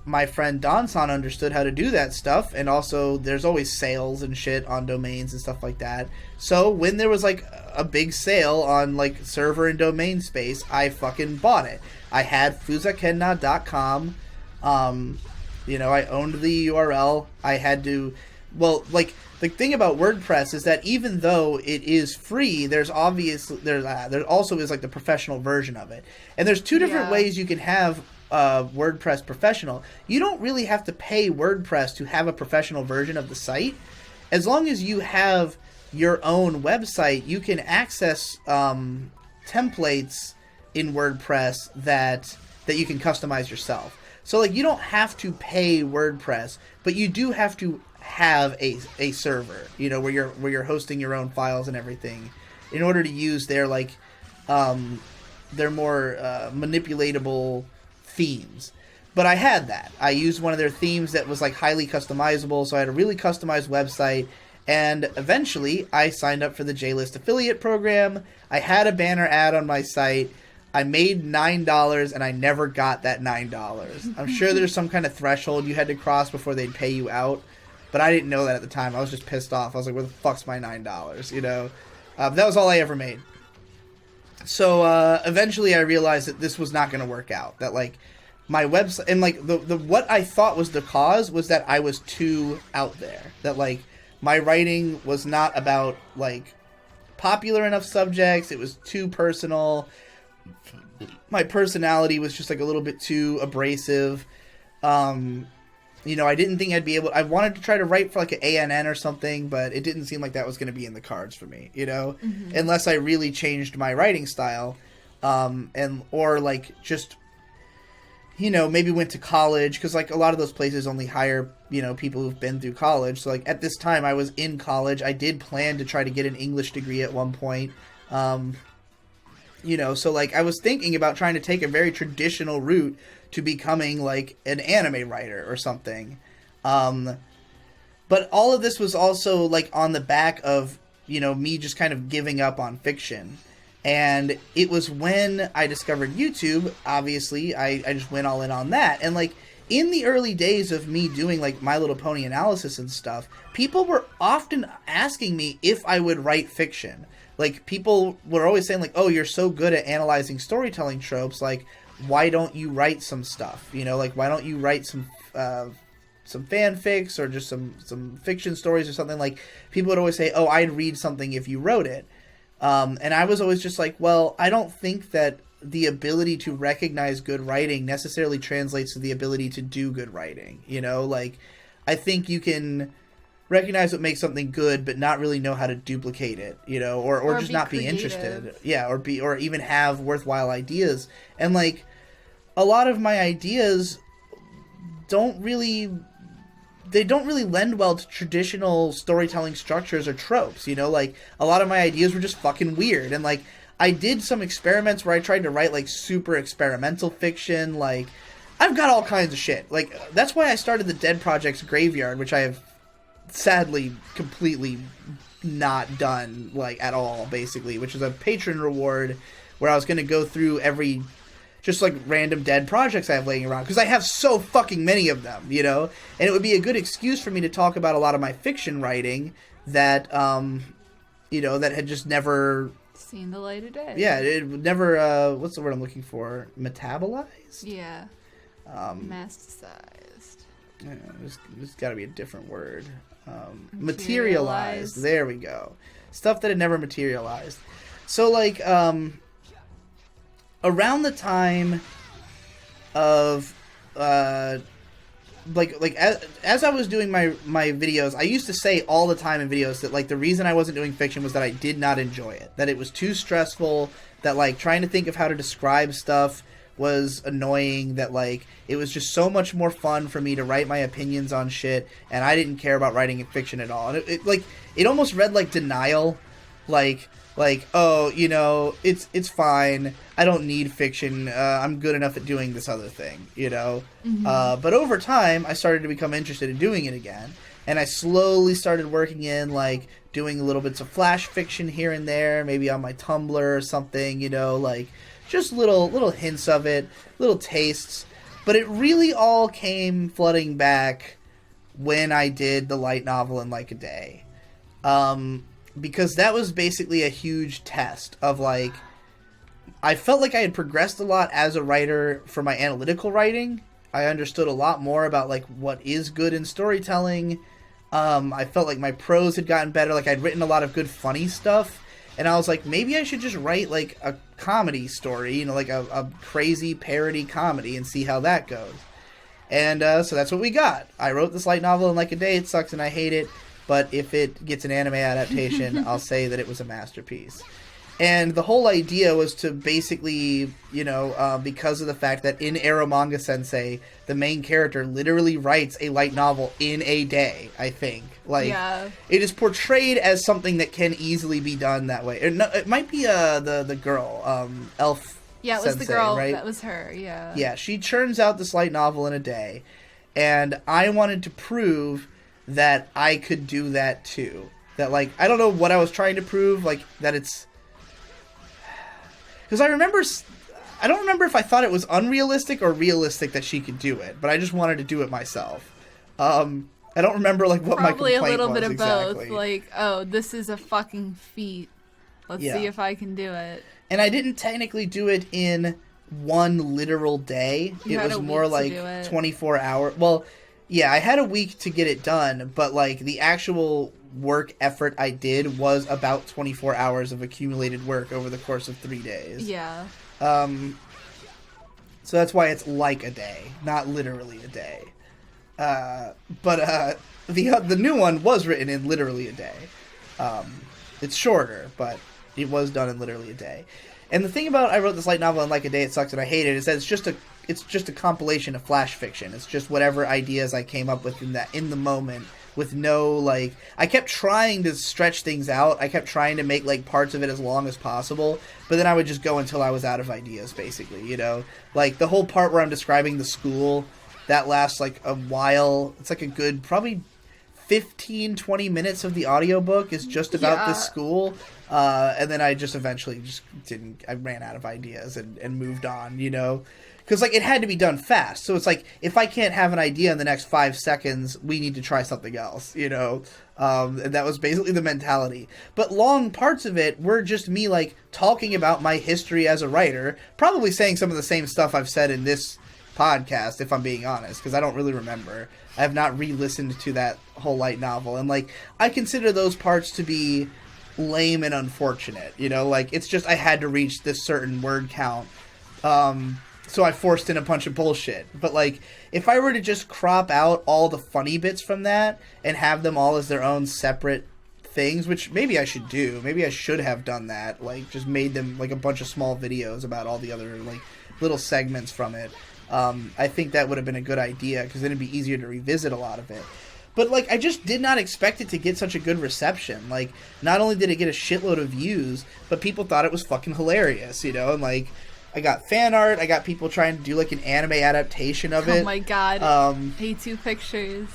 my friend Don-san understood how to do that stuff, and also there's always sales and shit on domains and stuff like that. So when there was, like, a big sale on, like, server and domain space, I fucking bought it. I had fusakenna.com. I owned the URL. I had to, the thing about WordPress is that even though it is free, there also is, like, the professional version of it. And there's two different ways you can have WordPress professional. You don't really have to pay WordPress to have a professional version of the site. As long as you have your own website, you can access templates in WordPress that you can customize yourself. So, like, you don't have to pay WordPress, but you do have to have a server, where you're hosting your own files and everything, in order to use their, like, their more manipulatable themes. But I had that. I used one of their themes that was, like, highly customizable, so I had a really customized website, And eventually, I signed up for the J-List affiliate program. I had a banner ad on my site. I made $9, and I never got that $9. I'm sure there's some kind of threshold you had to cross before they'd pay you out, but I didn't know that at the time. I was just pissed off. I was like, where the fuck's my $9, you know? That was all I ever made. So eventually I realized that this was not going to work out. That, like, my website... And, like, the what I thought was the cause was that I was too out there. That, like, my writing was not about, like, popular enough subjects. It was too personal. My personality was just, like, a little bit too abrasive. You know, I didn't think I'd be able... I wanted to try to write for, like, an ANN or something, but it didn't seem like that was going to be in the cards for me, you know? Mm-hmm. Unless I really changed my writing style. Or, like, just... You know, maybe went to college, because, like, a lot of those places only hire, you know, people who've been through college. So, like, at this time, I was in college. I did plan to try to get an English degree at one point. You know, so, like, I was thinking about trying to take a very traditional route to becoming, like, an anime writer or something. But all of this was also, like, on the back of, you know, me just kind of giving up on fiction. And it was when I discovered YouTube, obviously, I just went all in on that. And, like, in the early days of me doing, like, My Little Pony analysis and stuff, people were often asking me if I would write fiction. Like, people were always saying, like, oh, you're so good at analyzing storytelling tropes, like, why don't you write some stuff? You know, like, why don't you write some fanfics or just some fiction stories or something? Like, people would always say, oh, I'd read something if you wrote it. And I was always just like, well, I don't think that the ability to recognize good writing necessarily translates to the ability to do good writing. You know, like, I think you can recognize what makes something good, but not really know how to duplicate it, you know, or just not creative. Be interested. Yeah, or even have worthwhile ideas. And, like, a lot of my ideas don't really lend well to traditional storytelling structures or tropes, you know? Like, a lot of my ideas were just fucking weird. And, like, I did some experiments where I tried to write, like, super experimental fiction. Like, I've got all kinds of shit. Like, that's why I started the Dead Projects Graveyard, which I have sadly completely not done, like, at all, basically, which is a patron reward where I was going to go through every... just, like, random dead projects I have laying around. Because I have so fucking many of them, you know? And it would be a good excuse for me to talk about a lot of my fiction writing that, you know, that had just never... seen the light of day. Yeah, it would never, what's the word I'm looking for? Metabolized? Yeah. Masticized. Yeah, there's got to be a different word. Materialized. There we go. Stuff that had never materialized. So, like, around the time of as I was doing my videos, I used to say all the time in videos that, like, the reason I wasn't doing fiction was that I did not enjoy it, that it was too stressful, that, like, trying to think of how to describe stuff was annoying, that, like, it was just so much more fun for me to write my opinions on shit, and I didn't care about writing fiction at all. And it almost read like denial, like, oh, you know, it's fine. I don't need fiction. I'm good enough at doing this other thing, you know? Mm-hmm. But over time, I started to become interested in doing it again. And I slowly started working in, like, doing little bits of flash fiction here and there, maybe on my Tumblr or something, you know, like, just little hints of it, little tastes. But it really all came flooding back when I did the light novel In Like a Day. Because that was basically a huge test of, like, I felt like I had progressed a lot as a writer for my analytical writing. I understood a lot more about, like, what is good in storytelling. I felt like my prose had gotten better. Like, I'd written a lot of good funny stuff. And I was like, maybe I should just write, like, a comedy story, you know, like a crazy parody comedy and see how that goes. And so that's what we got. I wrote this light novel In Like a Day. It sucks and I hate it. But if it gets an anime adaptation, I'll say that it was a masterpiece. And the whole idea was to basically, you know, because of the fact that in Eromanga Sensei, the main character literally writes a light novel in a day, I think. Like, yeah. It is portrayed as something that can easily be done that way. It might be the girl, Elf. Yeah, it was Sensei, the girl. Right? That was her, yeah. Yeah, she churns out this light novel in a day. And I wanted to prove that I could do that too. That, like, I don't know what I was trying to prove, like, that it's... Because I don't remember if I thought it was unrealistic or realistic that she could do it, but I just wanted to do it myself. I don't remember, like, what Probably my complaint was a little bit of exactly. both. Like, oh, this is a fucking feat. Let's Yeah. see if I can do it. And I didn't technically do it in one literal day. You it had was a more week to like do it. 24 hours. Well, yeah, I had a week to get it done, but, like, the actual work effort I did was about 24 hours of accumulated work over the course of 3 days. Yeah. So that's why it's like a day, not literally a day. But the new one was written in literally a day. It's shorter, but it was done in literally a day. And the thing about I wrote this light novel in like a day, it sucks and I hate it, is that it's just a compilation of flash fiction. It's just whatever ideas I came up with in the moment, with no, like, I kept trying to stretch things out. I kept trying to make, like, parts of it as long as possible, but then I would just go until I was out of ideas, basically, you know? Like, the whole part where I'm describing the school, that lasts, like, a while. It's, like, a good, probably 15-20 minutes of the audiobook is just about this school. And then I just eventually I ran out of ideas and moved on, you know? Because, like, it had to be done fast. So it's like, if I can't have an idea in the next 5 seconds, we need to try something else, you know? And that was basically the mentality. But long parts of it were just me, like, talking about my history as a writer, probably saying some of the same stuff I've said in this podcast, if I'm being honest, because I don't really remember. I have not re-listened to that whole light novel. And, like, I consider those parts to be lame and unfortunate, you know? Like, it's just I had to reach this certain word count. So I forced in a bunch of bullshit. But, like, if I were to just crop out all the funny bits from that and have them all as their own separate things, which maybe I should do. Maybe I should have done that. Like, just made them, like, a bunch of small videos about all the other, like, little segments from it. I think that would have been a good idea, because then it'd be easier to revisit a lot of it. But, like, I just did not expect it to get such a good reception. Like, not only did it get a shitload of views, but people thought it was fucking hilarious, you know? And, like, I got fan art. I got people trying to do, like, an anime adaptation of it. Oh my god. A2 pictures.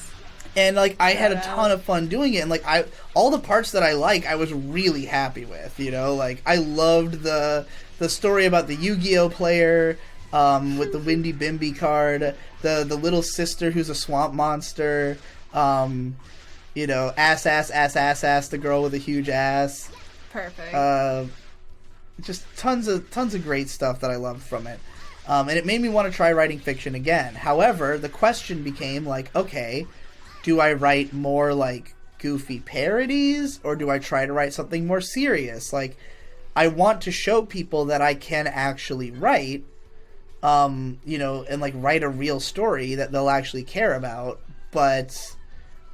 And, like, I had a ton of fun doing it. And, like, all the parts that I like, I was really happy with, you know? Like, I loved the story about the Yu-Gi-Oh! Player with the Windy Bimby card. The little sister who's a swamp monster. You know, ass, the girl with a huge ass. Perfect. Just tons of great stuff that I loved from it. And it made me want to try writing fiction again. However, the question became, like, okay, do I write more, like, goofy parodies, or do I try to write something more serious? Like, I want to show people that I can actually write, you know, and, like, write a real story that they'll actually care about, but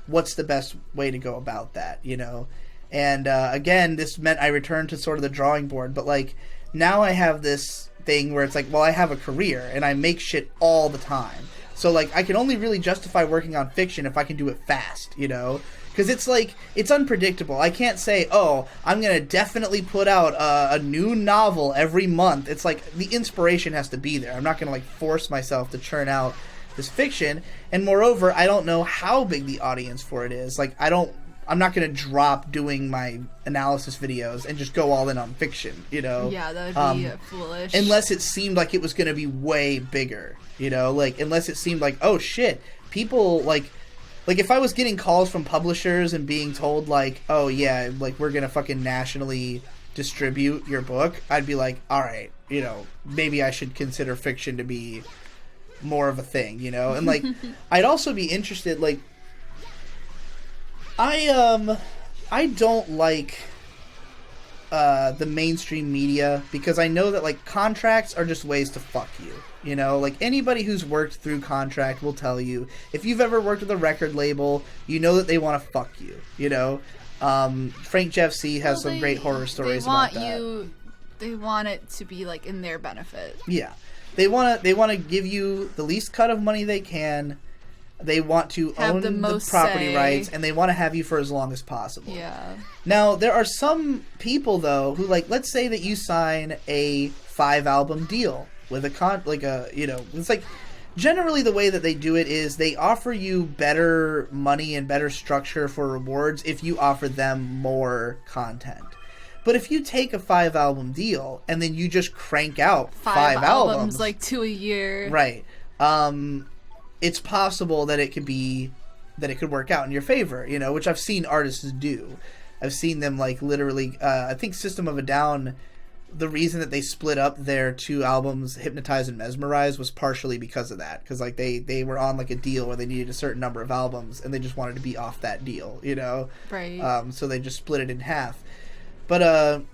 what's the best way to go about that, you know? And, again, this meant I returned to sort of the drawing board, but, like, now I have this thing where it's like, well, I have a career, and I make shit all the time. So, like, I can only really justify working on fiction if I can do it fast, you know? Because it's, like, it's unpredictable. I can't say, oh, I'm going to definitely put out a new novel every month. It's, like, the inspiration has to be there. I'm not going to, like, force myself to churn out this fiction. And moreover, I don't know how big the audience for it is. Like, I'm not going to drop doing my analysis videos and just go all in on fiction, you know? Yeah, that would be foolish. Unless it seemed like it was going to be way bigger, you know? Like, unless it seemed like, oh, shit, people, like, if I was getting calls from publishers and being told, like, oh, yeah, like, we're going to fucking nationally distribute your book, I'd be like, all right, you know, maybe I should consider fiction to be more of a thing, you know? And, like, I'd also be interested, like, I don't like the mainstream media, because I know that, like, contracts are just ways to fuck you, you know? Like, anybody who's worked through contract will tell you, if you've ever worked with a record label, you know that they want to fuck you, you know? Frank Jeff C. has some great horror stories about that. They want it to be, like, in their benefit. Yeah. They want to give you the least cut of money they can. They want to own the property rights, and they want to have you for as long as possible. Yeah. Now, there are some people, though, who, like, let's say that you sign a 5-album deal with you know, it's like, generally the way that they do it is they offer you better money and better structure for rewards if you offer them more content. But if you take a 5-album deal and then you just crank out 5 albums, like 2 a year, right? It's possible that it could work out in your favor, you know, which I've seen artists do. I've seen them like literally. I think System of a Down, the reason that they split up their 2 albums, Hypnotize and Mesmerize, was partially because of that. Because like they were on like a deal where they needed a certain number of albums and they just wanted to be off that deal, you know. Right. So they just split it in half. But,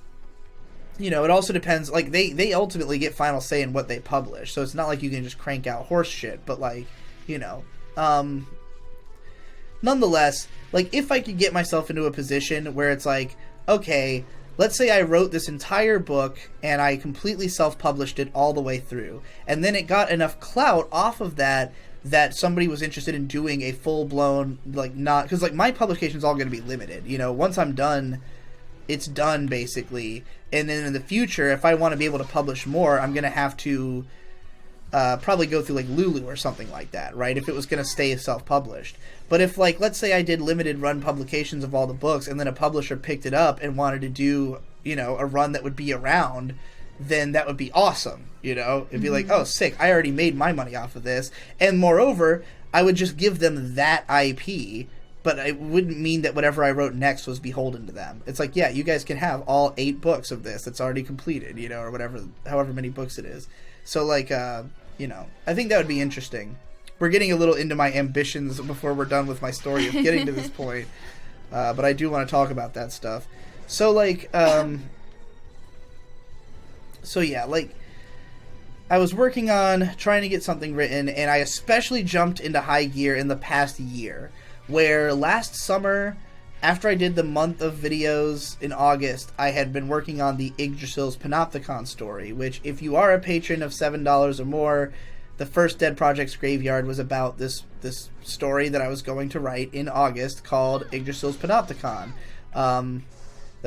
you know, it also depends. Like, they ultimately get final say in what they publish. So it's not like you can just crank out horse shit. But, like, you know. Nonetheless, like, if I could get myself into a position where it's like, okay, let's say I wrote this entire book and I completely self-published it all the way through. And then it got enough clout off of that somebody was interested in doing a full-blown, like, not... Because, like, my publication's all going to be limited. You know, once I'm done... It's done, basically. And then in the future, if I want to be able to publish more, I'm going to have to probably go through, like, Lulu or something like that, right? If it was going to stay self-published. But if, like, let's say I did limited run publications of all the books, and then a publisher picked it up and wanted to do, you know, a run that would be around, then that would be awesome, you know? It'd be like, oh, sick, I already made my money off of this. And moreover, I would just give them that IP, but it wouldn't mean that whatever I wrote next was beholden to them. It's like, yeah, you guys can have all 8 books of this that's already completed, you know, or whatever, however many books it is. So, like, you know, I think that would be interesting. We're getting a little into my ambitions before we're done with my story of getting to this point. But I do want to talk about that stuff. So, like, so yeah, like, I was working on trying to get something written, and I especially jumped into high gear in the past year. Where last summer, after I did the month of videos in August, I had been working on the Yggdrasil's Panopticon story, which, if you are a patron of $7 or more, the first Dead Projects Graveyard was about this story that I was going to write in August called Yggdrasil's Panopticon. That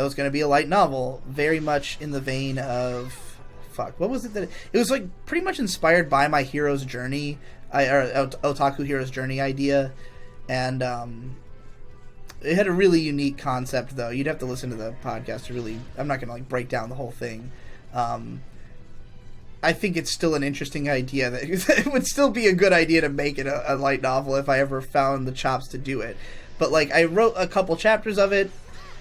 was going to be a light novel, very much in the vein of... what was it that... It was, like, pretty much inspired by my hero's journey, or Otaku Hero's Journey idea. And it had a really unique concept, though. You'd have to listen to the podcast to really... I'm not going to, like, break down the whole thing. I think it's still an interesting idea. That it would still be a good idea to make it a light novel if I ever found the chops to do it. But, like, I wrote a couple chapters of it,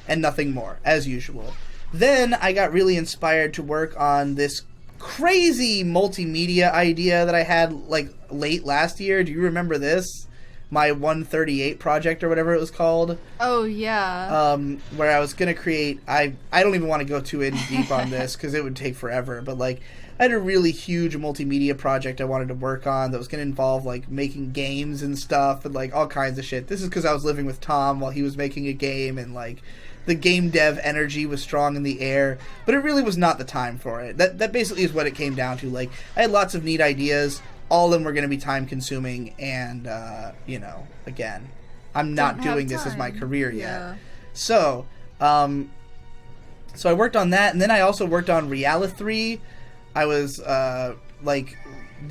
and nothing more, as usual. Then I got really inspired to work on this crazy multimedia idea that I had, like, late last year. Do you remember this? My 138 project or whatever it was called. Oh, yeah. Where I was going to create... I don't even want to go too in deep on this because it would take forever. But, like, I had a really huge multimedia project I wanted to work on that was going to involve, like, making games and stuff and, like, all kinds of shit. This is because I was living with Tom while he was making a game and, like, the game dev energy was strong in the air. But it really was not the time for it. That basically is what it came down to. Like, I had lots of neat ideas. All of them were going to be time-consuming, and, you know, again, I'm not doing this as my career yet. Yeah. So I worked on that, and then I also worked on Reality. I was, like,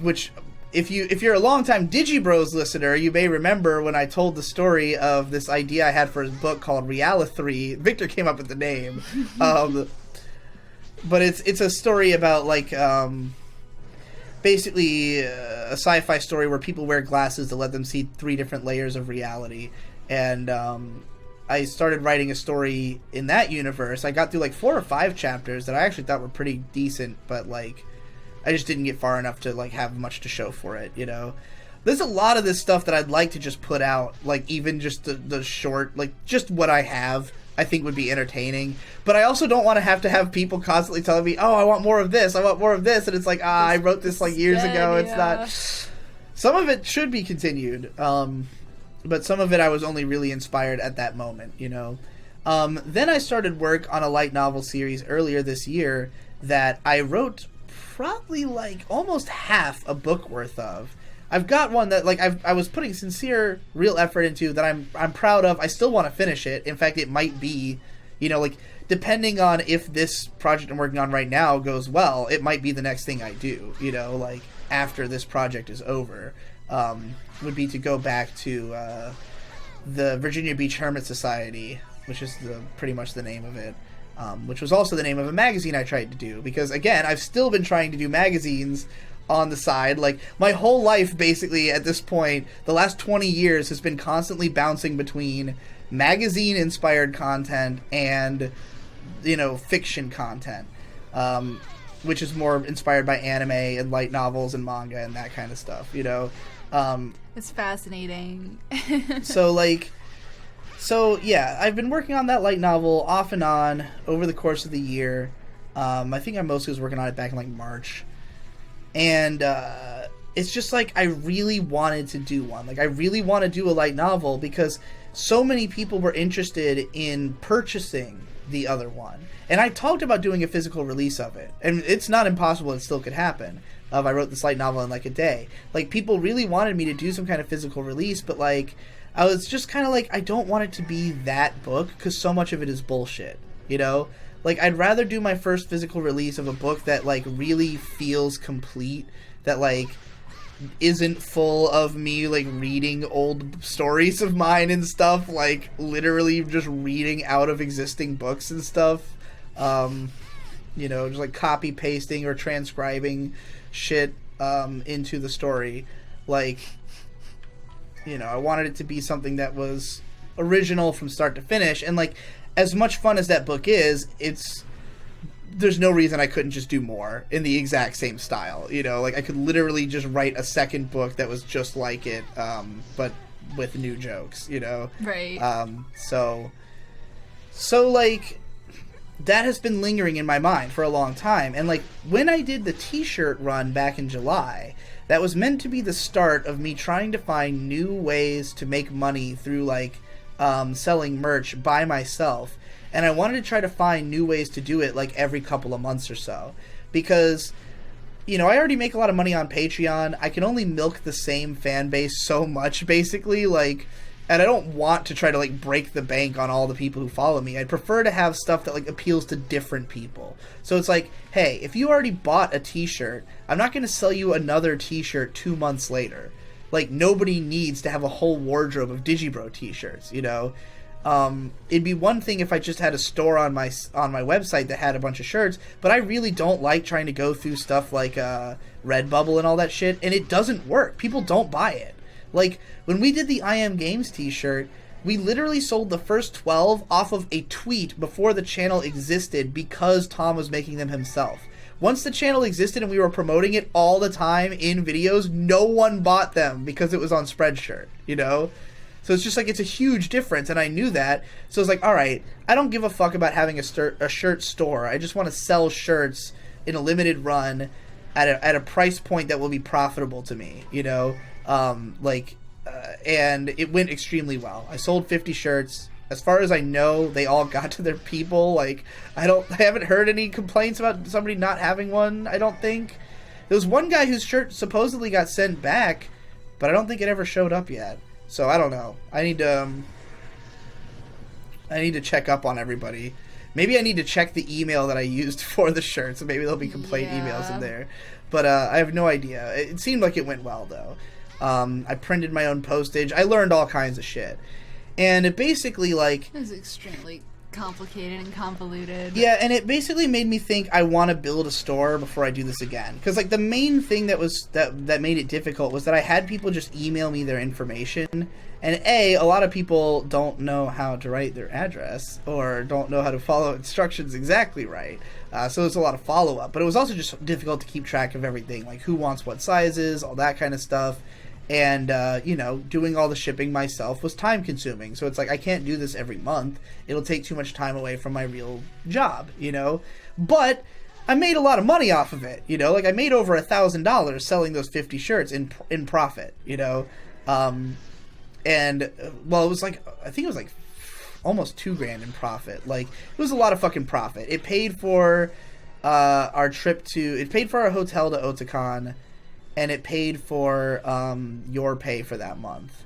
which, if you're a long-time Digi Bros listener, you may remember when I told the story of this idea I had for his book called Reality. Victor came up with the name. But it's a story about, like, basically a sci-fi story where people wear glasses to let them see 3 different layers of reality. And I started writing a story in that universe. I got through like 4 or 5 chapters that I actually thought were pretty decent, but like I just didn't get far enough to like have much to show for it, you know. There's a lot of this stuff that I'd like to just put out, like even just the short, like just what I have, I think would be entertaining. But I also don't want to have people constantly telling me, oh, I want more of this, I want more of this. And it's like, I wrote this like years ago. It's not... Some of it should be continued. But some of it I was only really inspired at that moment, you know. Then I started work on a light novel series earlier this year that I wrote probably like almost half a book worth of. I've got one that like I was putting sincere, real effort into that I'm proud of. I still want to finish it. In fact, it might be, you know, like depending on if this project I'm working on right now goes well, it might be the next thing I do. You know, like after this project is over would be to go back to the Virginia Beach Hermit Society, which is pretty much the name of it, which was also the name of a magazine I tried to do, because again, I've still been trying to do magazines on the side. Like, my whole life basically at this point, the last 20 years, has been constantly bouncing between magazine inspired content and, you know, fiction content, which is more inspired by anime and light novels and manga and that kind of stuff, you know. It's fascinating. So yeah, I've been working on that light novel off and on over the course of the year. I think I mostly was working on it back in like March. And it's just like, I really wanted to do one. Like, I really want to do a light novel because so many people were interested in purchasing the other one. And I talked about doing a physical release of it. And it's not impossible, it still could happen. I wrote this light novel in like a day. Like, people really wanted me to do some kind of physical release, but like, I was just kind of like, I don't want it to be that book because so much of it is bullshit, you know? Like, I'd rather do my first physical release of a book that, like, really feels complete, that, like, isn't full of me, like, reading old stories of mine and stuff, like, literally just reading out of existing books and stuff, you know, just, like, copy-pasting or transcribing shit into the story. Like, you know, I wanted it to be something that was original from start to finish, and, like, as much fun as that book is, there's no reason I couldn't just do more in the exact same style, you know? Like, I could literally just write a second book that was just like it, but with new jokes, you know? Right. So, like, that has been lingering in my mind for a long time. And, like, when I did the t-shirt run back in July, that was meant to be the start of me trying to find new ways to make money through, like, selling merch by myself, and I wanted to try to find new ways to do it, like, every couple of months or so, because, you know, I already make a lot of money on Patreon. I can only milk the same fan base so much, basically, like, and I don't want to try to, like, break the bank on all the people who follow me. I'd prefer to have stuff that, like, appeals to different people. So it's like, hey, if you already bought a t-shirt, I'm not going to sell you another t-shirt 2 months later. Like, nobody needs to have a whole wardrobe of Digibro t-shirts, you know? It'd be one thing if I just had a store on my website that had a bunch of shirts, but I really don't like trying to go through stuff like Redbubble and all that shit, and it doesn't work. People don't buy it. Like, when we did the I Am Games t-shirt, we literally sold the first 12 off of a tweet before the channel existed because Tom was making them himself. Once the channel existed and we were promoting it all the time in videos, no one bought them because it was on Spreadshirt, you know? So it's just like, it's a huge difference, and I knew that. So it's like, all right, I don't give a fuck about having a shirt store. I just want to sell shirts in a limited run at a price point that will be profitable to me, you know? And it went extremely well. I sold 50 shirts. As far as I know, they all got to their people. Like, I haven't heard any complaints about somebody not having one, I don't think. There was one guy whose shirt supposedly got sent back, but I don't think it ever showed up yet. So I don't know. I need to check up on everybody. Maybe I need to check the email that I used for the shirt, so maybe there'll be complaint emails in there. But I have no idea. It seemed like it went well, though. I printed my own postage. I learned all kinds of shit. And it basically, like... It was extremely complicated and convoluted. Yeah, and it basically made me think I want to build a store before I do this again. Because, like, the main thing that made it difficult was that I had people just email me their information. And a lot of people don't know how to write their address or don't know how to follow instructions exactly right. So there's a lot of follow-up. But it was also just difficult to keep track of everything, like who wants what sizes, all that kind of stuff. And, you know, doing all the shipping myself was time-consuming. So it's like, I can't do this every month. It'll take too much time away from my real job, you know? But I made a lot of money off of it, you know? Like, I made over $1,000 selling those 50 shirts in profit, you know? And, well, it was like, I think it was like almost $2,000 in profit. Like, it was a lot of fucking profit. It paid for it paid for our hotel to Otakon, and it paid for your pay for that month.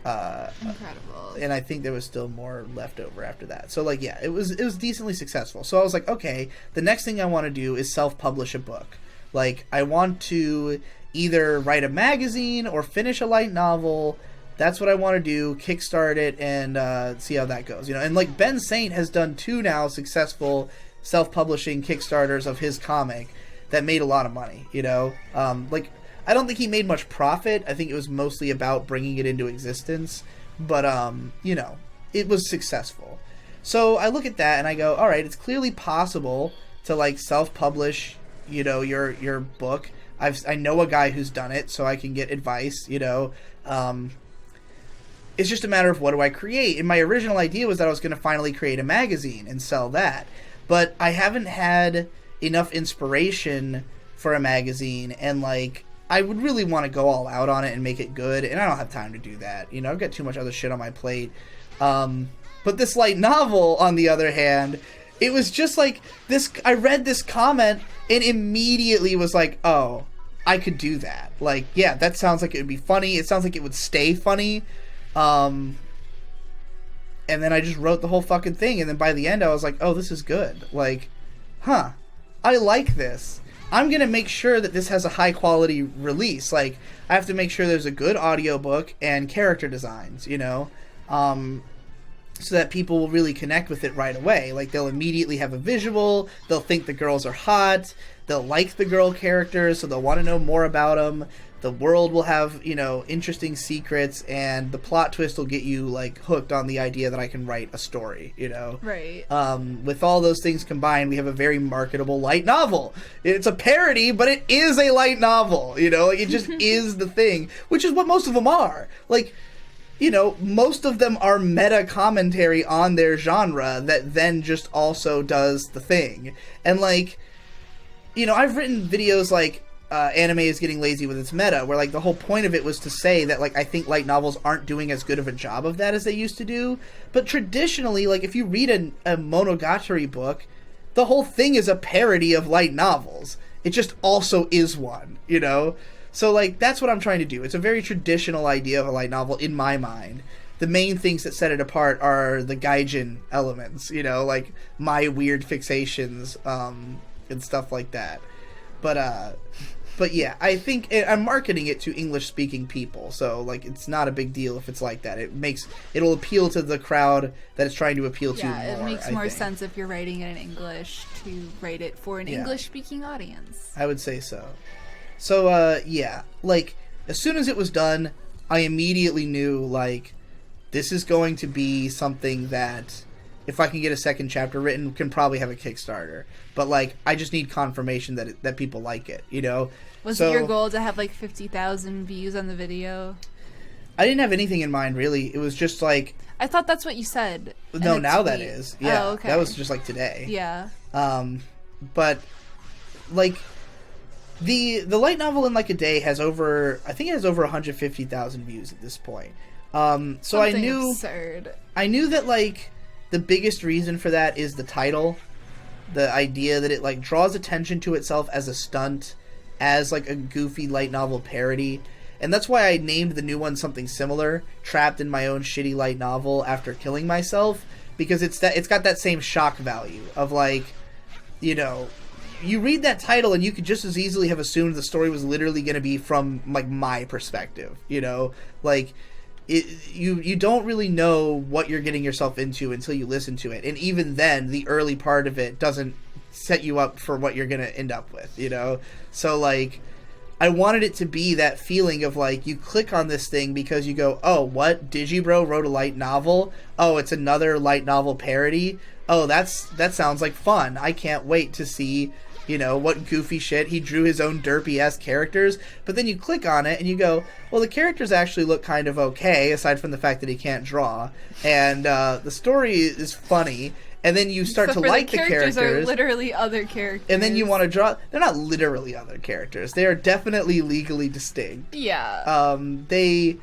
Incredible. And I think there was still more left over after that. So, like, yeah, it was decently successful. So I was like, okay, the next thing I want to do is self-publish a book. Like, I want to either write a magazine or finish a light novel. That's what I want to do. Kickstart it and see how that goes. You know, and like Ben Saint has done 2 now successful self-publishing Kickstarters of his comic that made a lot of money. You know, like I don't think he made much profit. I think it was mostly about bringing it into existence. But you know, it was successful. So I look at that and I go, all right, it's clearly possible to like self-publish, you know, your book. I know a guy who's done it, so I can get advice. You know. It's just a matter of what do I create. And my original idea was that I was going to finally create a magazine and sell that. But I haven't had enough inspiration for a magazine. And, like, I would really want to go all out on it and make it good. And I don't have time to do that. You know, I've got too much other shit on my plate. But this light novel, on the other hand, it was just like this. I read this comment and immediately was like, oh, I could do that. Like, yeah, that sounds like it would be funny. It sounds like it would stay funny. And then I just wrote the whole fucking thing, and then by the end I was like, oh, this is good. Like, I like this. I'm gonna make sure that this has a high quality release. Like, I have to make sure there's a good audiobook and character designs, you know, so that people will really connect with it right away. Like, they'll immediately have a visual, they'll think the girls are hot, they'll like the girl characters, so they'll want to know more about them. The world will have, you know, interesting secrets, and the plot twist will get you, like, hooked on the idea that I can write a story, you know? Right. With all those things combined, we have a very marketable light novel. It's a parody, but it is a light novel, you know? Like, it just is the thing, which is what most of them are. Like, you know, most of them are meta commentary on their genre that then just also does the thing. And, like, you know, I've written videos like, anime is getting lazy with its meta, where like the whole point of it was to say that like I think light novels aren't doing as good of a job of that as they used to do. But traditionally, like if you read a Monogatari book, the whole thing is a parody of light novels. It just also is one, you know? So like that's what I'm trying to do. It's a very traditional idea of a light novel in my mind. The main things that set it apart are the gaijin elements, you know, like my weird fixations and stuff like that. But yeah, I think I'm marketing it to English-speaking people, so like it's not a big deal if it's like that. It'll appeal to the crowd that it's trying to appeal to more. Yeah, it makes more sense if you're writing it in English to write it for an English-speaking audience. I would say so. So yeah, like as soon as it was done, I immediately knew like this is going to be something that if I can get a second chapter written, can probably have a Kickstarter. But like, I just need confirmation that people like it, you know? Was it your goal to have like 50,000 views on the video? I didn't have anything in mind, really. It was just like... I thought that's what you said. No, now that is. Yeah, oh, okay. That was just like today. Yeah. But like, the light novel in like a day has over... I think it has over 150,000 views at this point. So Something I knew... absurd. I knew that like... The biggest reason for that is the title. The idea that it like draws attention to itself as a stunt, as like a goofy light novel parody. And that's why I named the new one something similar, Trapped in My Own Shitty Light Novel After Killing Myself, because it's got that same shock value of like, you know, you read that title and you could just as easily have assumed the story was literally going to be from like my perspective, you know? Like you don't really know what you're getting yourself into until you listen to it. And even then, the early part of it doesn't set you up for what you're going to end up with, you know? So, like, I wanted it to be that feeling of, like, you click on this thing because you go, oh, what? Digibro wrote a light novel? Oh, it's another light novel parody? Oh, that sounds like fun. I can't wait to see... You know, what goofy shit. He drew his own derpy-ass characters. But then you click on it and you go, well, the characters actually look kind of okay, aside from the fact that he can't draw. And the story is funny. And then you start to like the characters. The characters are literally other characters. And then you want to draw... They're not literally other characters. They are definitely legally distinct. Yeah. They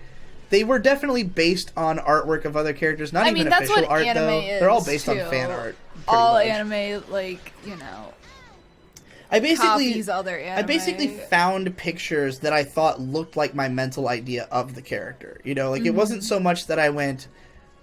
were definitely based on artwork of other characters. Not even that's official what art, anime though. is, They're all based too. on fan art. All much. Anime, like, you know... I basically found pictures that I thought looked like my mental idea of the character. You know, like it wasn't so much that I went,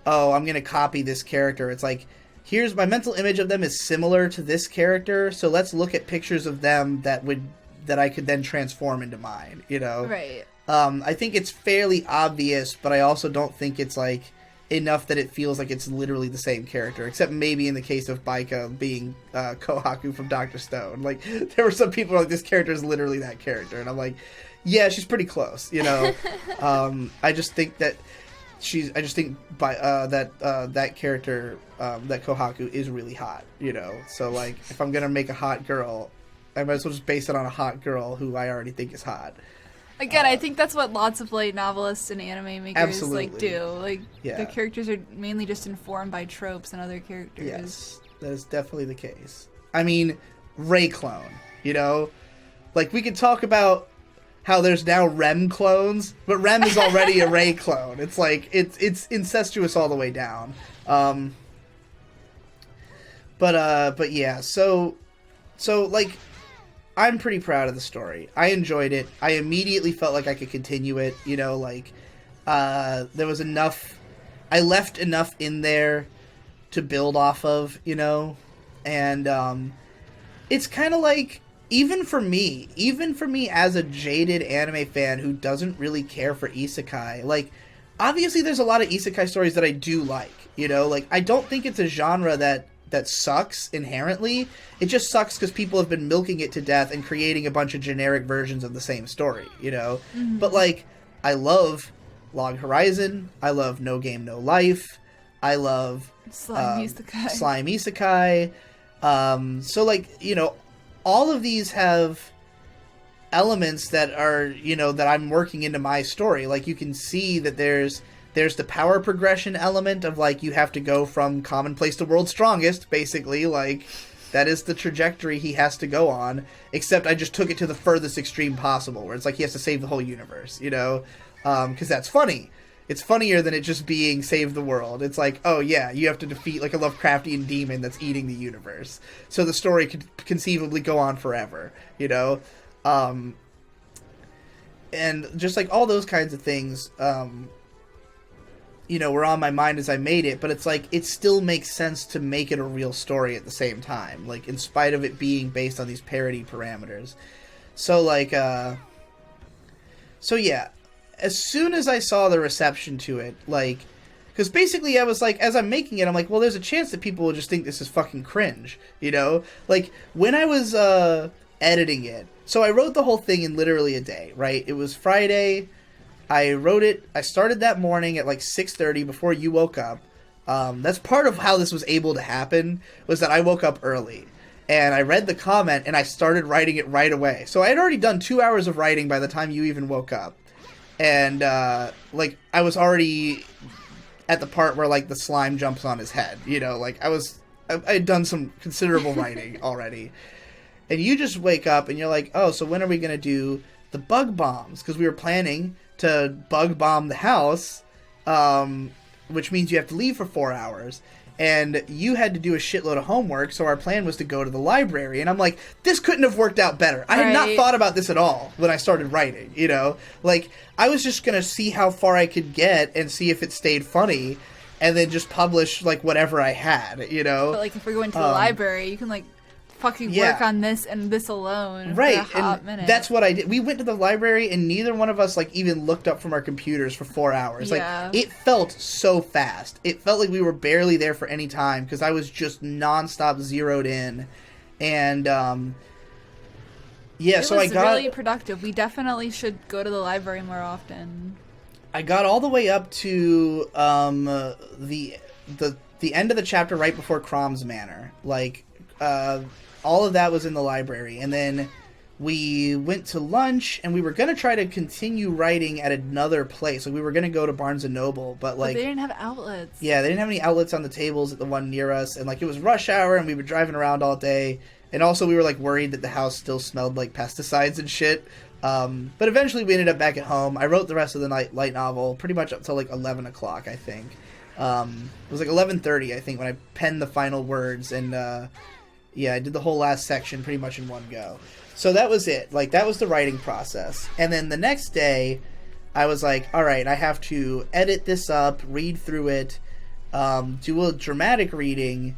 oh, I'm going to copy this character. It's like, here's my mental image of them is similar to this character. So let's look at pictures of them that would that I could then transform into mine, you know? Right. I think it's fairly obvious, but I also don't think it's, like, enough that it feels like it's literally the same character, except maybe in the case of Baika being Kohaku from Dr. Stone. Like, there were some people who were like, this character is literally that character, and I'm like, yeah, she's pretty close, you know? I just think that that character, that Kohaku, is really hot, you know? So, like, if I'm gonna make a hot girl, I might as well just base it on a hot girl who I already think is hot. Again, I think that's what lots of light novelists and anime makers Absolutely. like do. Like, Yeah. the characters are mainly just informed by tropes and other characters. Yes, that is definitely the case. I mean, Ray clone, you know? Like, we could talk about how there's now Rem clones, but Rem is already a Ray clone. It's like, it's incestuous all the way down. But yeah, so like, I'm pretty proud of the story. I enjoyed it. I immediately felt like I could continue it, you know, like, there was enough, I left enough in there to build off of, you know, and, it's kind of like, even for me as a jaded anime fan who doesn't really care for isekai, like, obviously there's a lot of isekai stories that I do like, you know, like, I don't think it's a genre that sucks inherently. It just sucks because people have been milking it to death and creating a bunch of generic versions of the same story, you know? Mm-hmm. But, like, I love Log Horizon, I love No Game No Life, I love Slime Isekai. So, like, you know, all of these have elements that are, you know, that I'm working into my story. Like, you can see that there's the power progression element of, like, you have to go from commonplace to world's strongest, basically. Like, that is the trajectory he has to go on, except I just took it to the furthest extreme possible, where it's like he has to save the whole universe, you know? Because that's funny. It's funnier than it just being save the world. It's like, oh yeah, you have to defeat, like, a Lovecraftian demon that's eating the universe. So the story could conceivably go on forever, you know? And just, like, all those kinds of things, you know, were on my mind as I made it, but it's like, it still makes sense to make it a real story at the same time, like, in spite of it being based on these parody parameters. So, like, so yeah, as soon as I saw the reception to it, like, because basically I was like, as I'm making it, I'm like, well, there's a chance that people will just think this is fucking cringe, you know? Like, when I was, editing it, so I wrote the whole thing in literally a day, right? It was Friday. I wrote it, I started that morning at like 6:30 before you woke up. That's part of how this was able to happen, was that I woke up early. And I read the comment, and I started writing it right away. So I had already done 2 hours of writing by the time you even woke up. And, like, I was already at the part where, like, the slime jumps on his head. You know, like, I had done some considerable writing already. And you just wake up, and you're like, oh, so when are we going to do the bug bombs? Because we were planning to bug bomb the house, which means you have to leave for 4 hours, and you had to do a shitload of homework, so our plan was to go to the library, and I'm like, this couldn't have worked out better. I had not thought about this at all when I started writing, you know? Like, I was just gonna see how far I could get and see if it stayed funny, and then just publish, like, whatever I had, you know? But, like, if we're going to the library, you can, like, fucking work on this and this alone right, for a hot minute. That's what I did. We went to the library, and neither one of us, like, even looked up from our computers for 4 hours. Yeah. Like, it felt so fast. It felt like we were barely there for any time, because I was just nonstop zeroed in. And, yeah, so I got... It was really productive. We definitely should go to the library more often. I got all the way up to, the end of the chapter right before Crom's Manor. Like, all of that was in the library, and then we went to lunch, and we were going to try to continue writing at another place. Like, we were going to go to Barnes & Noble, but, like... But they didn't have outlets. Yeah, they didn't have any outlets on the tables at the one near us, and, like, it was rush hour, and we were driving around all day, and also we were, like, worried that the house still smelled like pesticides and shit. But eventually we ended up back at home. I wrote the rest of the light novel pretty much up till, like, 11 o'clock, I think. It was, like, 11:30, I think, when I penned the final words, and, yeah, I did the whole last section pretty much in one go. So that was it. Like, that was the writing process. And then the next day, I was like, all right, I have to edit this up, read through it, do a dramatic reading,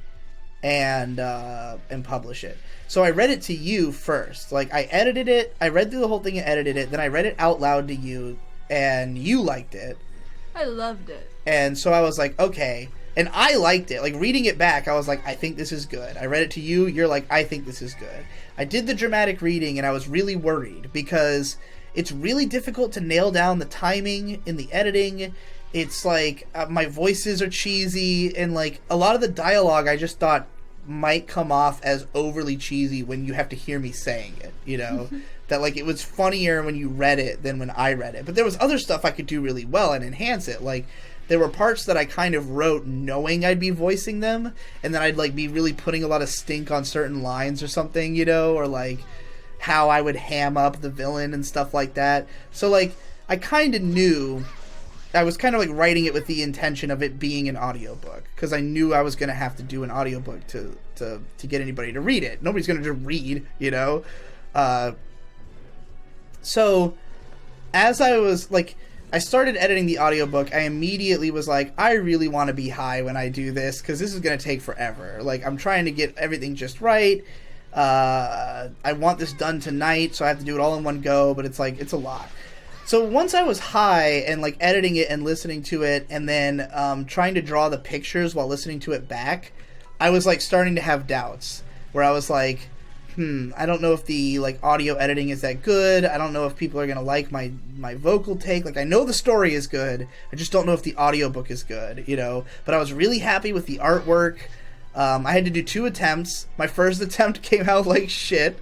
and publish it. So I read it to you first. Like, I edited it, I read through the whole thing and edited it, then I read it out loud to you, and you liked it. I loved it. And so I was like, okay. And I liked it. Like, reading it back, I was like, I think this is good. I read it to you, you're like, I think this is good. I did the dramatic reading, and I was really worried, because it's really difficult to nail down the timing in the editing. It's like, my voices are cheesy, and like, a lot of the dialogue I just thought might come off as overly cheesy when you have to hear me saying it, you know? That, like, it was funnier when you read it than when I read it. But there was other stuff I could do really well and enhance it. Like, there were parts that I kind of wrote knowing I'd be voicing them, and then I'd, like, be really putting a lot of stink on certain lines or something, you know? Or, like, how I would ham up the villain and stuff like that. So, like, I kind of knew... I was kind of like writing it with the intention of it being an audiobook, because I knew I was going to have to do an audiobook to get anybody to read it. Nobody's going to just read, you know? So as I was like, I started editing the audiobook, I immediately was like, I really want to be high when I do this, because this is going to take forever. Like, I'm trying to get everything just right. I want this done tonight, so I have to do it all in one go, but it's like, it's a lot. So once I was high and like editing it and listening to it, and then trying to draw the pictures while listening to it back, I was like starting to have doubts, where I was like, I don't know if the like audio editing is that good. I don't know if people are gonna like my vocal take. Like, I know the story is good, I just don't know if the audiobook is good, you know. But I was really happy with the artwork. I had to do 2 attempts. My first attempt came out like shit.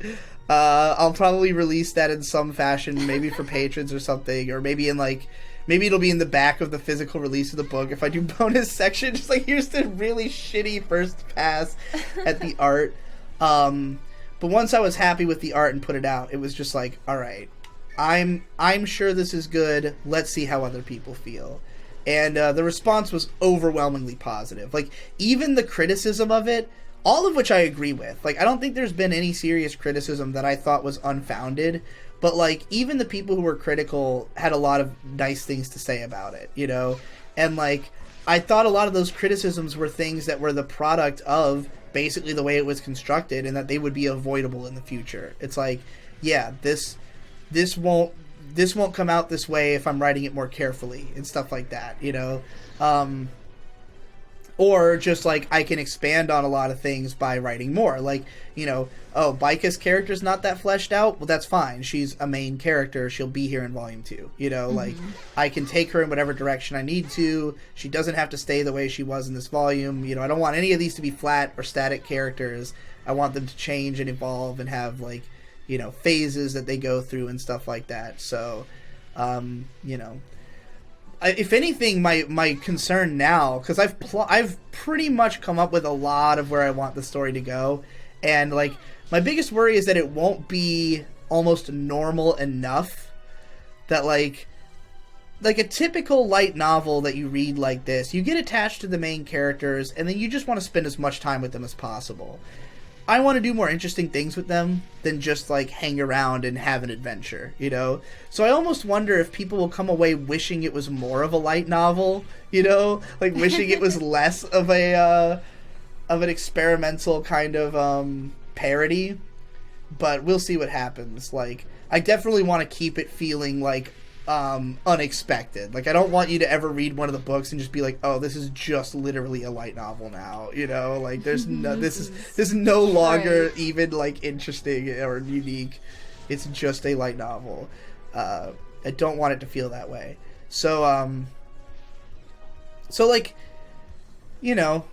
I'll probably release that in some fashion, maybe for patrons or something, or maybe in like, maybe it'll be in the back of the physical release of the book if I do bonus section, just like, here's the really shitty first pass at the art. But once I was happy with the art and put it out, it was just like, all right, I'm sure this is good. Let's see how other people feel. And the response was overwhelmingly positive. Like, even the criticism of it, all of which I agree with. Like, I don't think there's been any serious criticism that I thought was unfounded. But, like, even the people who were critical had a lot of nice things to say about it, you know? And, like, I thought a lot of those criticisms were things that were the product of basically the way it was constructed, and that they would be avoidable in the future. It's like, yeah, this won't come out this way if I'm writing it more carefully and stuff like that, you know? Or just, like, I can expand on a lot of things by writing more. Like, you know, oh, Baika's character's not that fleshed out? Well, that's fine. She's a main character. She'll be here in Volume 2. You know, like, I can take her in whatever direction I need to. She doesn't have to stay the way she was in this volume. You know, I don't want any of these to be flat or static characters. I want them to change and evolve and have, like, you know, phases that they go through and stuff like that. So, you know... if anything, my concern now, because I've pretty much come up with a lot of where I want the story to go, and like my biggest worry is that it won't be almost normal enough that like a typical light novel that you read like this, you get attached to the main characters and then you just want to spend as much time with them as possible. I want to do more interesting things with them than just, like, hang around and have an adventure, you know? So I almost wonder if people will come away wishing it was more of a light novel, you know? Like, wishing it was less of an experimental kind of, parody. But we'll see what happens. Like, I definitely want to keep it feeling, like, unexpected. Like, I don't want you to ever read one of the books and just be like, oh, this is just literally a light novel now, you know? Like, there's no, this is no longer right. even, like, interesting or unique. It's just a light novel. I don't want it to feel that way. So, like, you know,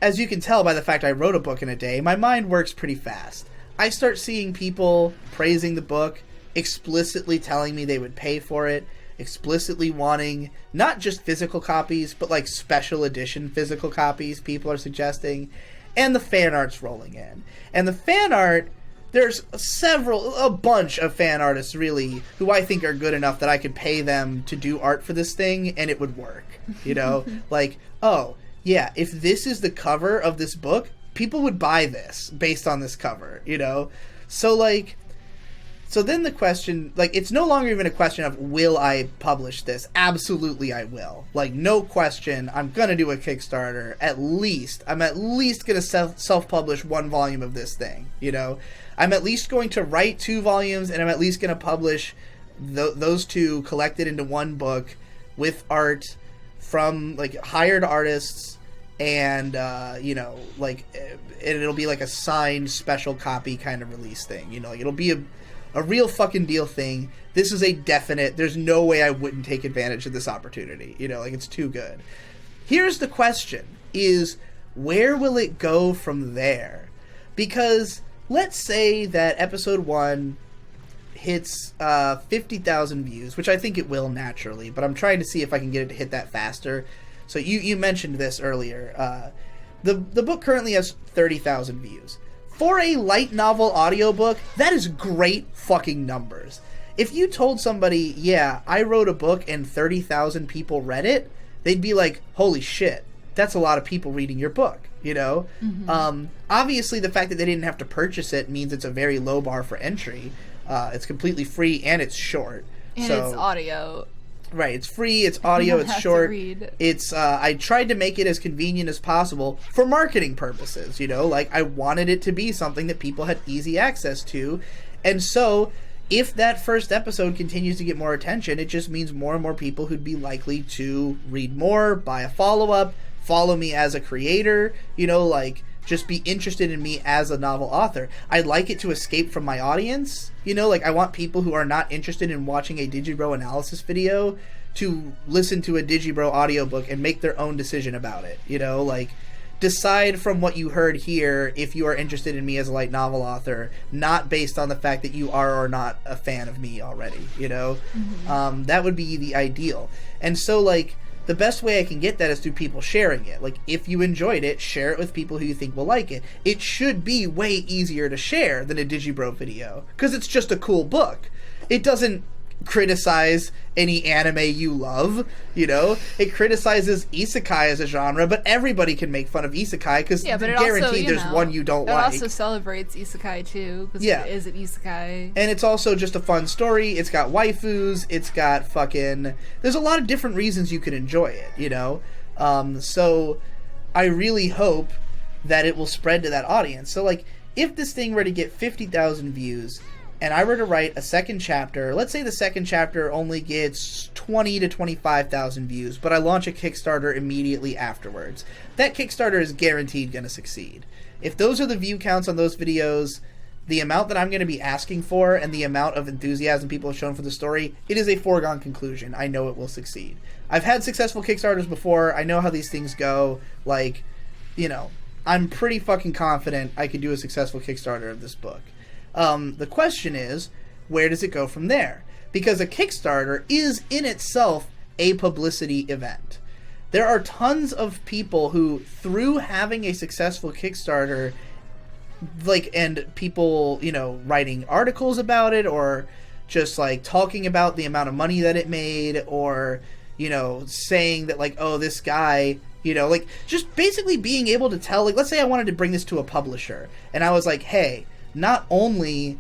as you can tell by the fact I wrote a book in a day, my mind works pretty fast. I start seeing people praising the book, explicitly telling me they would pay for it, explicitly wanting not just physical copies, but like special edition physical copies people are suggesting, and the fan art's rolling in. And the fan art, there's a bunch of fan artists really who I think are good enough that I could pay them to do art for this thing and it would work, you know? Like, oh, yeah, if this is the cover of this book, people would buy this based on this cover, you know? So like, So then the question, like, it's no longer even a question of, will I publish this? Absolutely I will. Like, no question, I'm gonna do a Kickstarter, at least. I'm at least gonna self-publish 1 volume of this thing, you know? I'm at least going to write 2 volumes, and I'm at least gonna publish those 2 collected into 1 book with art from, like, hired artists, and, you know, like, it'll be like a signed special copy kind of release thing, you know? Like, it'll be a real fucking deal thing. This is a definite, there's no way I wouldn't take advantage of this opportunity. You know, like, it's too good. Here's the question, is where will it go from there? Because let's say that episode 1 hits 50,000 views, which I think it will naturally, but I'm trying to see if I can get it to hit that faster. So you mentioned this earlier. The book currently has 30,000 views. For a light novel audiobook, that is great fucking numbers. If you told somebody, yeah, I wrote a book and 30,000 people read it, they'd be like, holy shit, that's a lot of people reading your book, you know? Mm-hmm. Obviously, the fact that they didn't have to purchase it means it's a very low bar for entry. It's completely free, and it's short. And it's audio. Right, it's free, it's audio, it's short. It's I tried to make it as convenient as possible for marketing purposes, you know, like I wanted it to be something that people had easy access to. And so if that first episode continues to get more attention, it just means more and more people who'd be likely to read more, buy a follow-up, follow me as a creator, you know, like just be interested in me as a novel author. I'd like it to escape from my audience, you know, like I want people who are not interested in watching a Digibro analysis video to listen to a Digibro audiobook and make their own decision about it, you know, like decide from what you heard here if you are interested in me as a light novel author, not based on the fact that you are or not a fan of me already, you know. Mm-hmm. That would be the ideal. And so, like, the best way I can get that is through people sharing it. Like, if you enjoyed it, share it with people who you think will like it. It should be way easier to share than a Digibro video, because it's just a cool book. It doesn't criticize any anime you love, you know? It criticizes isekai as a genre, but everybody can make fun of isekai, because guaranteed there's one you don't like. It also celebrates isekai, too, because it is an isekai. And it's also just a fun story. It's got waifus. It's got fucking... There's a lot of different reasons you can enjoy it, you know? So I really hope that it will spread to that audience. So, like, if this thing were to get 50,000 views... and I were to write a second chapter, let's say the second chapter only gets 20 to 25,000 views, but I launch a Kickstarter immediately afterwards. That Kickstarter is guaranteed going to succeed. If those are the view counts on those videos, the amount that I'm going to be asking for, and the amount of enthusiasm people have shown for the story, it is a foregone conclusion. I know it will succeed. I've had successful Kickstarters before. I know how these things go. Like, you know, I'm pretty fucking confident I could do a successful Kickstarter of this book. The question is, where does it go from there? Because a Kickstarter is in itself a publicity event. There are tons of people who, through having a successful Kickstarter, like, and people, you know, writing articles about it, or just, like, talking about the amount of money that it made, or, you know, saying that, like, oh, this guy... You know, like, just basically being able to tell, like, let's say I wanted to bring this to a publisher, and I was like, hey... not only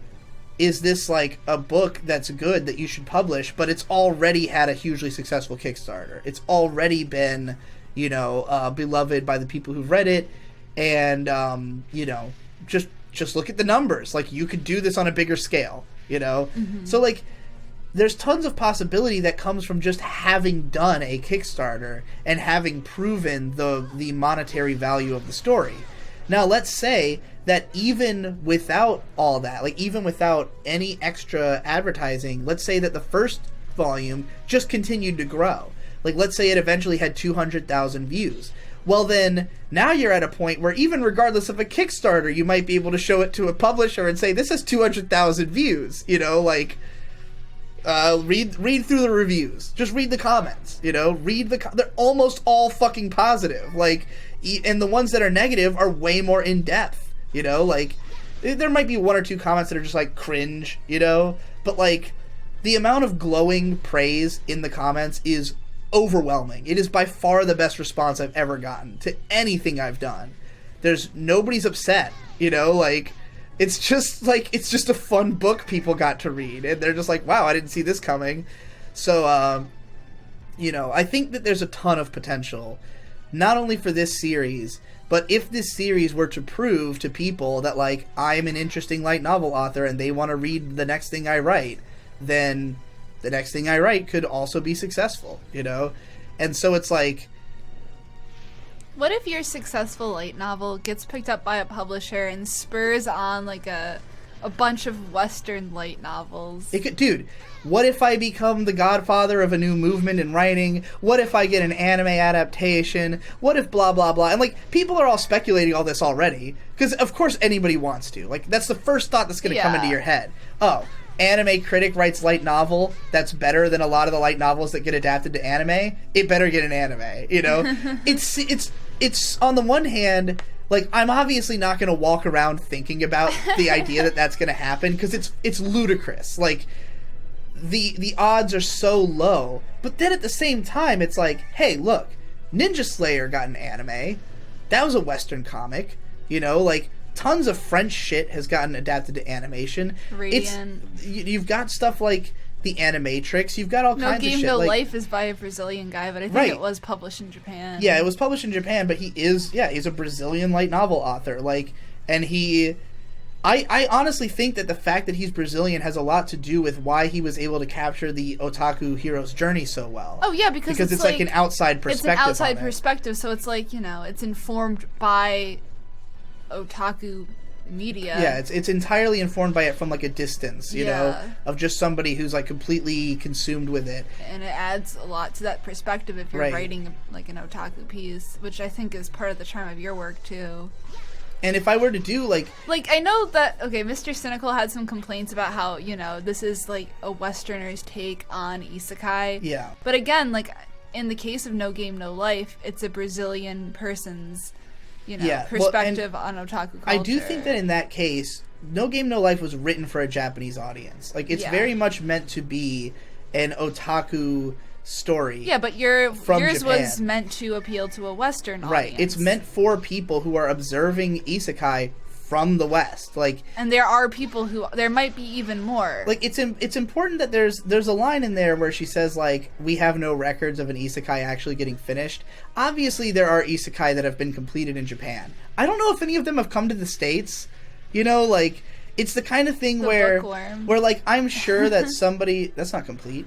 is this like a book that's good that you should publish, but it's already had a hugely successful Kickstarter. It's already been, you know, beloved by the people who've read it, and you know, just look at the numbers. Like, you could do this on a bigger scale, you know. Mm-hmm. So like, there's tons of possibility that comes from just having done a Kickstarter and having proven the monetary value of the story. Now, let's say that even without all that, like even without any extra advertising, let's say that the first volume just continued to grow. Like, let's say it eventually had 200,000 views. Well, then, now you're at a point where even regardless of a Kickstarter, you might be able to show it to a publisher and say, this has 200,000 views, you know, like... read through the reviews. Just read the comments, you know? They're almost all fucking positive. Like, and the ones that are negative are way more in-depth, you know? Like, there might be one or two comments that are just, like, cringe, you know? But, like, the amount of glowing praise in the comments is overwhelming. It is by far the best response I've ever gotten to anything I've done. Nobody's upset, you know? Like, It's just a fun book people got to read, and they're just like, wow, I didn't see this coming. So, I think that there's a ton of potential, not only for this series, but if this series were to prove to people that, like, I'm an interesting light novel author and they want to read the next thing I write, then the next thing I write could also be successful, And so it's like... What if your successful light novel gets picked up by a publisher and spurs on, like, a bunch of Western light novels? Dude, what if I become the godfather of a new movement in writing? What if I get an anime adaptation? What if blah, blah, blah? And, like, people are all speculating all this already. Because, of course, anybody wants to. Like, that's the first thought that's going to come into your head. Oh, anime critic writes light novel that's better than a lot of the light novels that get adapted to anime. It better get an anime, It's on the one hand... Like, I'm obviously not going to walk around thinking about the idea that that's going to happen, because it's ludicrous. Like, the odds are so low. But then at the same time, it's like, hey, look, Ninja Slayer got an anime. That was a Western comic. Like, tons of French shit has gotten adapted to animation. Radiant. You've got stuff like the Animatrix. You've got all kinds of shit. No Game No Life is by a Brazilian guy, but I think it was published in Japan. Yeah, it was published in Japan, but he's a Brazilian light novel author. Like, and I honestly think that the fact that he's Brazilian has a lot to do with why he was able to capture the otaku hero's journey so well. Oh yeah, because it's like an outside perspective. It's an outside perspective, so it's like, it's informed by otaku media. Yeah, it's entirely informed by it from, like, a distance, of just somebody who's, like, completely consumed with it. And it adds a lot to that perspective if you're writing, like, an otaku piece, which I think is part of the charm of your work, too. And if I were to do, like, I know that, Mr. Cynical had some complaints about how, this is, like, a Westerner's take on isekai. Yeah. But again, like, in the case of No Game No Life, it's a Brazilian person's perspective on otaku culture. I do think that in that case, No Game No Life was written for a Japanese audience. Like, it's very much meant to be an otaku story. Yeah, but yours Japan. Was meant to appeal to a Western audience. Right. It's meant for people who are observing isekai from the West. Like, and there are people who... There might be even more. Like, it's important that there's a line in there where she says, like, we have no records of an isekai actually getting finished. Obviously, there are isekai that have been completed in Japan. I don't know if any of them have come to the States. Like, it's the kind of thing where, like, I'm sure that somebody... That's not complete.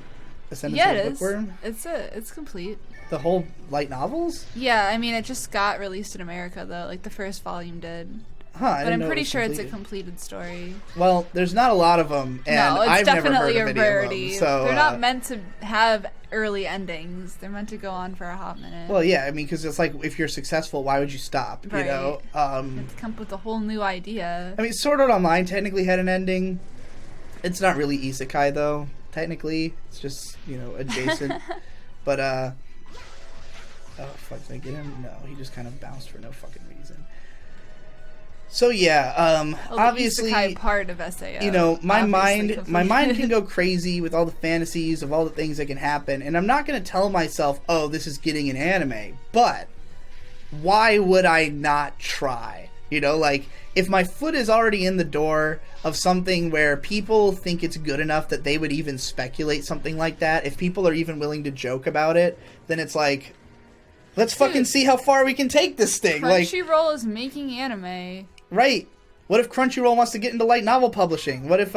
Yeah, it is. It's complete. The whole light novels? Yeah, I mean, it just got released in America, though. Like, the first volume did. Huh, but I'm pretty sure it's a completed story. Well, there's not a lot of them, and I've never heard of any rarity. of them. So, they're not meant to have early endings. They're meant to go on for a hot minute. Well, yeah, I mean, because it's like, if you're successful, why would you stop? Right. You have to come up with a whole new idea. I mean, Sword Art Online technically had an ending. It's not really isekai, though. Technically, it's just, adjacent. But, oh, fuck, did I get him? No, he just kind of bounced for no fucking reason. So yeah, obviously, the isekai part of SAO. My mind can go crazy with all the fantasies of all the things that can happen, and I'm not going to tell myself, oh, this is getting an anime, but why would I not try? Like, if my foot is already in the door of something where people think it's good enough that they would even speculate something like that, if people are even willing to joke about it, then it's like, let's fucking see how far we can take this thing. Crunchyroll is making anime. Right. What if Crunchyroll wants to get into light novel publishing? What if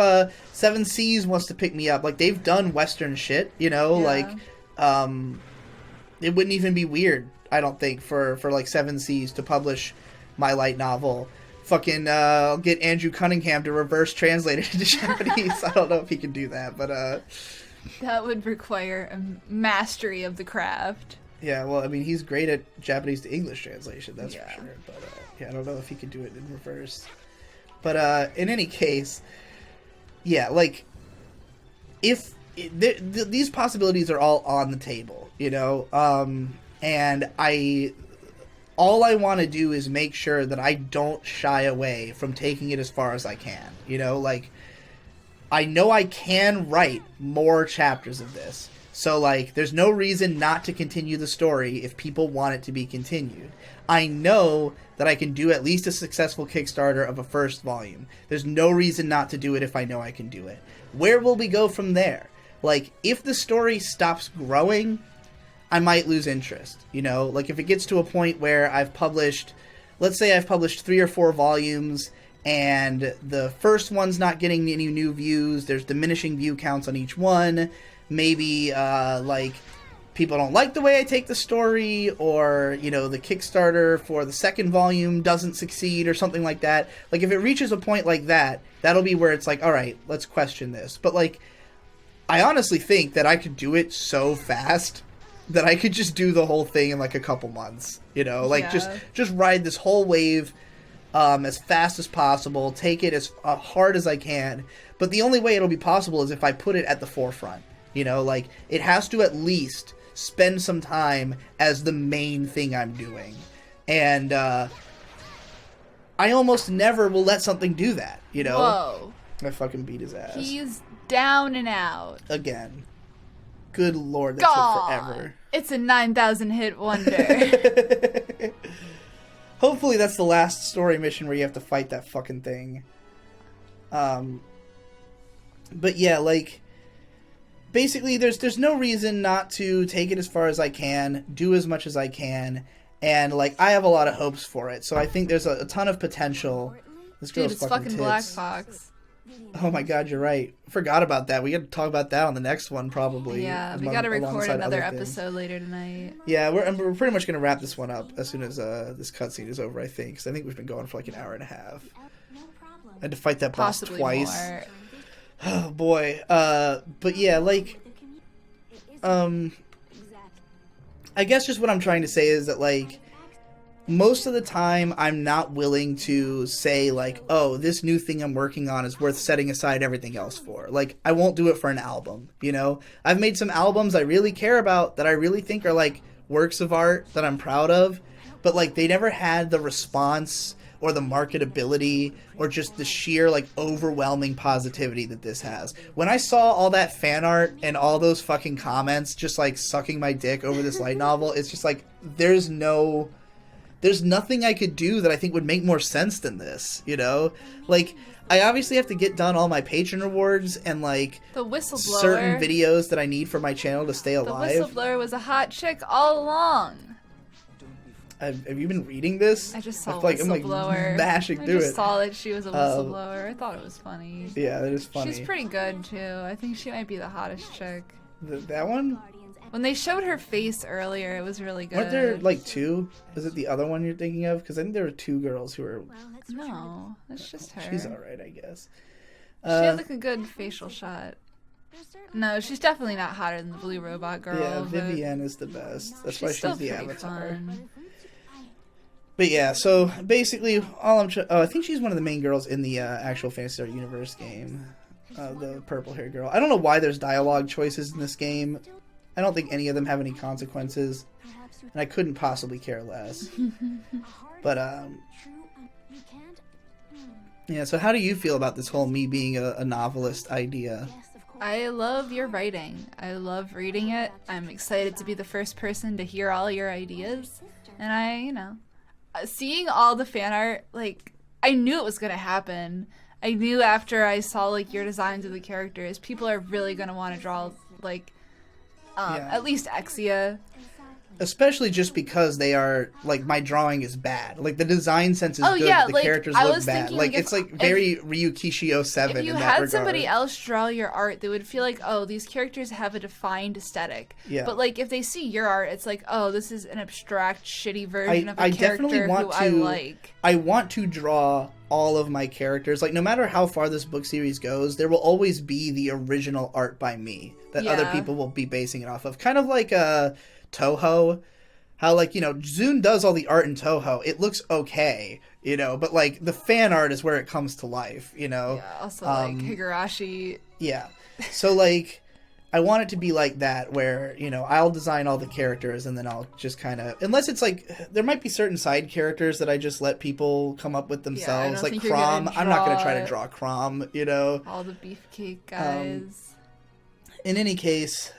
Seven Seas wants to pick me up? Like, they've done Western shit, like, it wouldn't even be weird, I don't think, for like Seven Seas to publish my light novel. Fucking, I'll get Andrew Cunningham to reverse translate it into Japanese. I don't know if he can do that, but, that would require a mastery of the craft. Yeah, well, I mean, he's great at Japanese to English translation, that's for sure. But, I don't know if he could do it in reverse. But, in any case, yeah, like, if... these possibilities are all on the table, and all I want to do is make sure that I don't shy away from taking it as far as I can, like, I know I can write more chapters of this. So, like, there's no reason not to continue the story if people want it to be continued. I know that I can do at least a successful Kickstarter of a first volume. There's no reason not to do it if I know I can do it. Where will we go from there? Like, if the story stops growing, I might lose interest, you know? Like, if it gets to a point where I've published, let's say I've published 3 or 4 volumes, and the first one's not getting any new views, there's diminishing view counts on each one, maybe, like, people don't like the way I take the story, or, you know, the Kickstarter for the second volume doesn't succeed, or something like that. Like, if it reaches a point like that, that'll be where it's like, alright, let's question this. But, like, I honestly think that I could do it so fast that I could just do the whole thing in, like, a couple months, you know? Like, just ride this whole wave as fast as possible, take it as hard as I can, but the only way it'll be possible is if I put it at the forefront. You know, like, it has to at least spend some time as the main thing I'm doing. And, I almost never will let something do that, you know? Whoa. I fucking beat his ass. He's down and out. Again. Good lord, that took forever. It's a 9,000 hit wonder. Hopefully that's the last story mission where you have to fight that fucking thing. But yeah, like, basically, there's no reason not to take it as far as I can, do as much as I can, and, like, I have a lot of hopes for it. So I think there's a ton of potential. This girl's Dude, it's fucking tits. Black Fox. Oh my god, you're right. Forgot about that. We got to talk about that on the next one, probably. Yeah, we got to record another episode later tonight. Yeah, we're pretty much going to wrap this one up as soon as this cutscene is over, I think. Because I think we've been going for like an hour and a half. I had to fight that boss twice. More. Oh boy. But yeah, like, I guess just what I'm trying to say is that, like, most of the time I'm not willing to say, like, oh, this new thing I'm working on is worth setting aside everything else for. Like, I won't do it for an album, you know? I've made some albums I really care about that I really think are, like, works of art that I'm proud of, but, like, they never had the response or the marketability or just the sheer, like, overwhelming positivity that this has. When I saw all that fan art and all those fucking comments just, like, sucking my dick over this light novel, it's just like, there's nothing I could do that I think would make more sense than this, you know? Like, I obviously have to get done all my patron rewards and, like, the whistleblower, certain videos that I need for my channel to stay alive. The whistleblower was a hot chick all along. Have you been reading this? I just saw I'm whistleblower. Mashing through it. I just saw that she was a whistleblower. I thought it was funny. Yeah, that is funny. She's pretty good, too. I think she might be the hottest chick. That one? When they showed her face earlier, it was really good. Weren't there, like, 2? Is it the other one you're thinking of? Because I think there were 2 girls who were... No, that's just her. She's alright, I guess. She had, like, a good facial shot. No, she's definitely not hotter than the blue robot girl. Yeah, Vivienne is the best. That's why she's the avatar. Fun. But yeah, so basically, I think she's one of the main girls in the actual Phantasy Star Universe game. The purple-haired girl. I don't know why there's dialogue choices in this game. I don't think any of them have any consequences, and I couldn't possibly care less. But, yeah, so how do you feel about this whole me being a novelist idea? I love your writing. I love reading it. I'm excited to be the first person to hear all your ideas. And seeing all the fan art, like, I knew it was going to happen. I knew after I saw, like, your designs of the characters, people are really going to want to draw, like, at least Exia. Especially just because they are, like, my drawing is bad. Like, the design sense is good, but the characters look bad. Like, it's, like, very Ryukishi 07 in that regard. If you had somebody else draw your art, they would feel like, oh, these characters have a defined aesthetic. Yeah. But, like, if they see your art, it's like, oh, this is an abstract, shitty version of a character I like. I want to draw all of my characters. Like, no matter how far this book series goes, there will always be the original art by me that other people will be basing it off of. Kind of like, Toho, how, like, Zune does all the art in Toho. It looks okay, but, like, the fan art is where it comes to life, Yeah, also, like, Higurashi. Yeah. So, like, I want it to be like that, where, I'll design all the characters, and then I'll just kind of... Unless it's, like, there might be certain side characters that I just let people come up with themselves. Like, Crom, I'm not going to try to draw Crom, All the beefcake guys. In any case...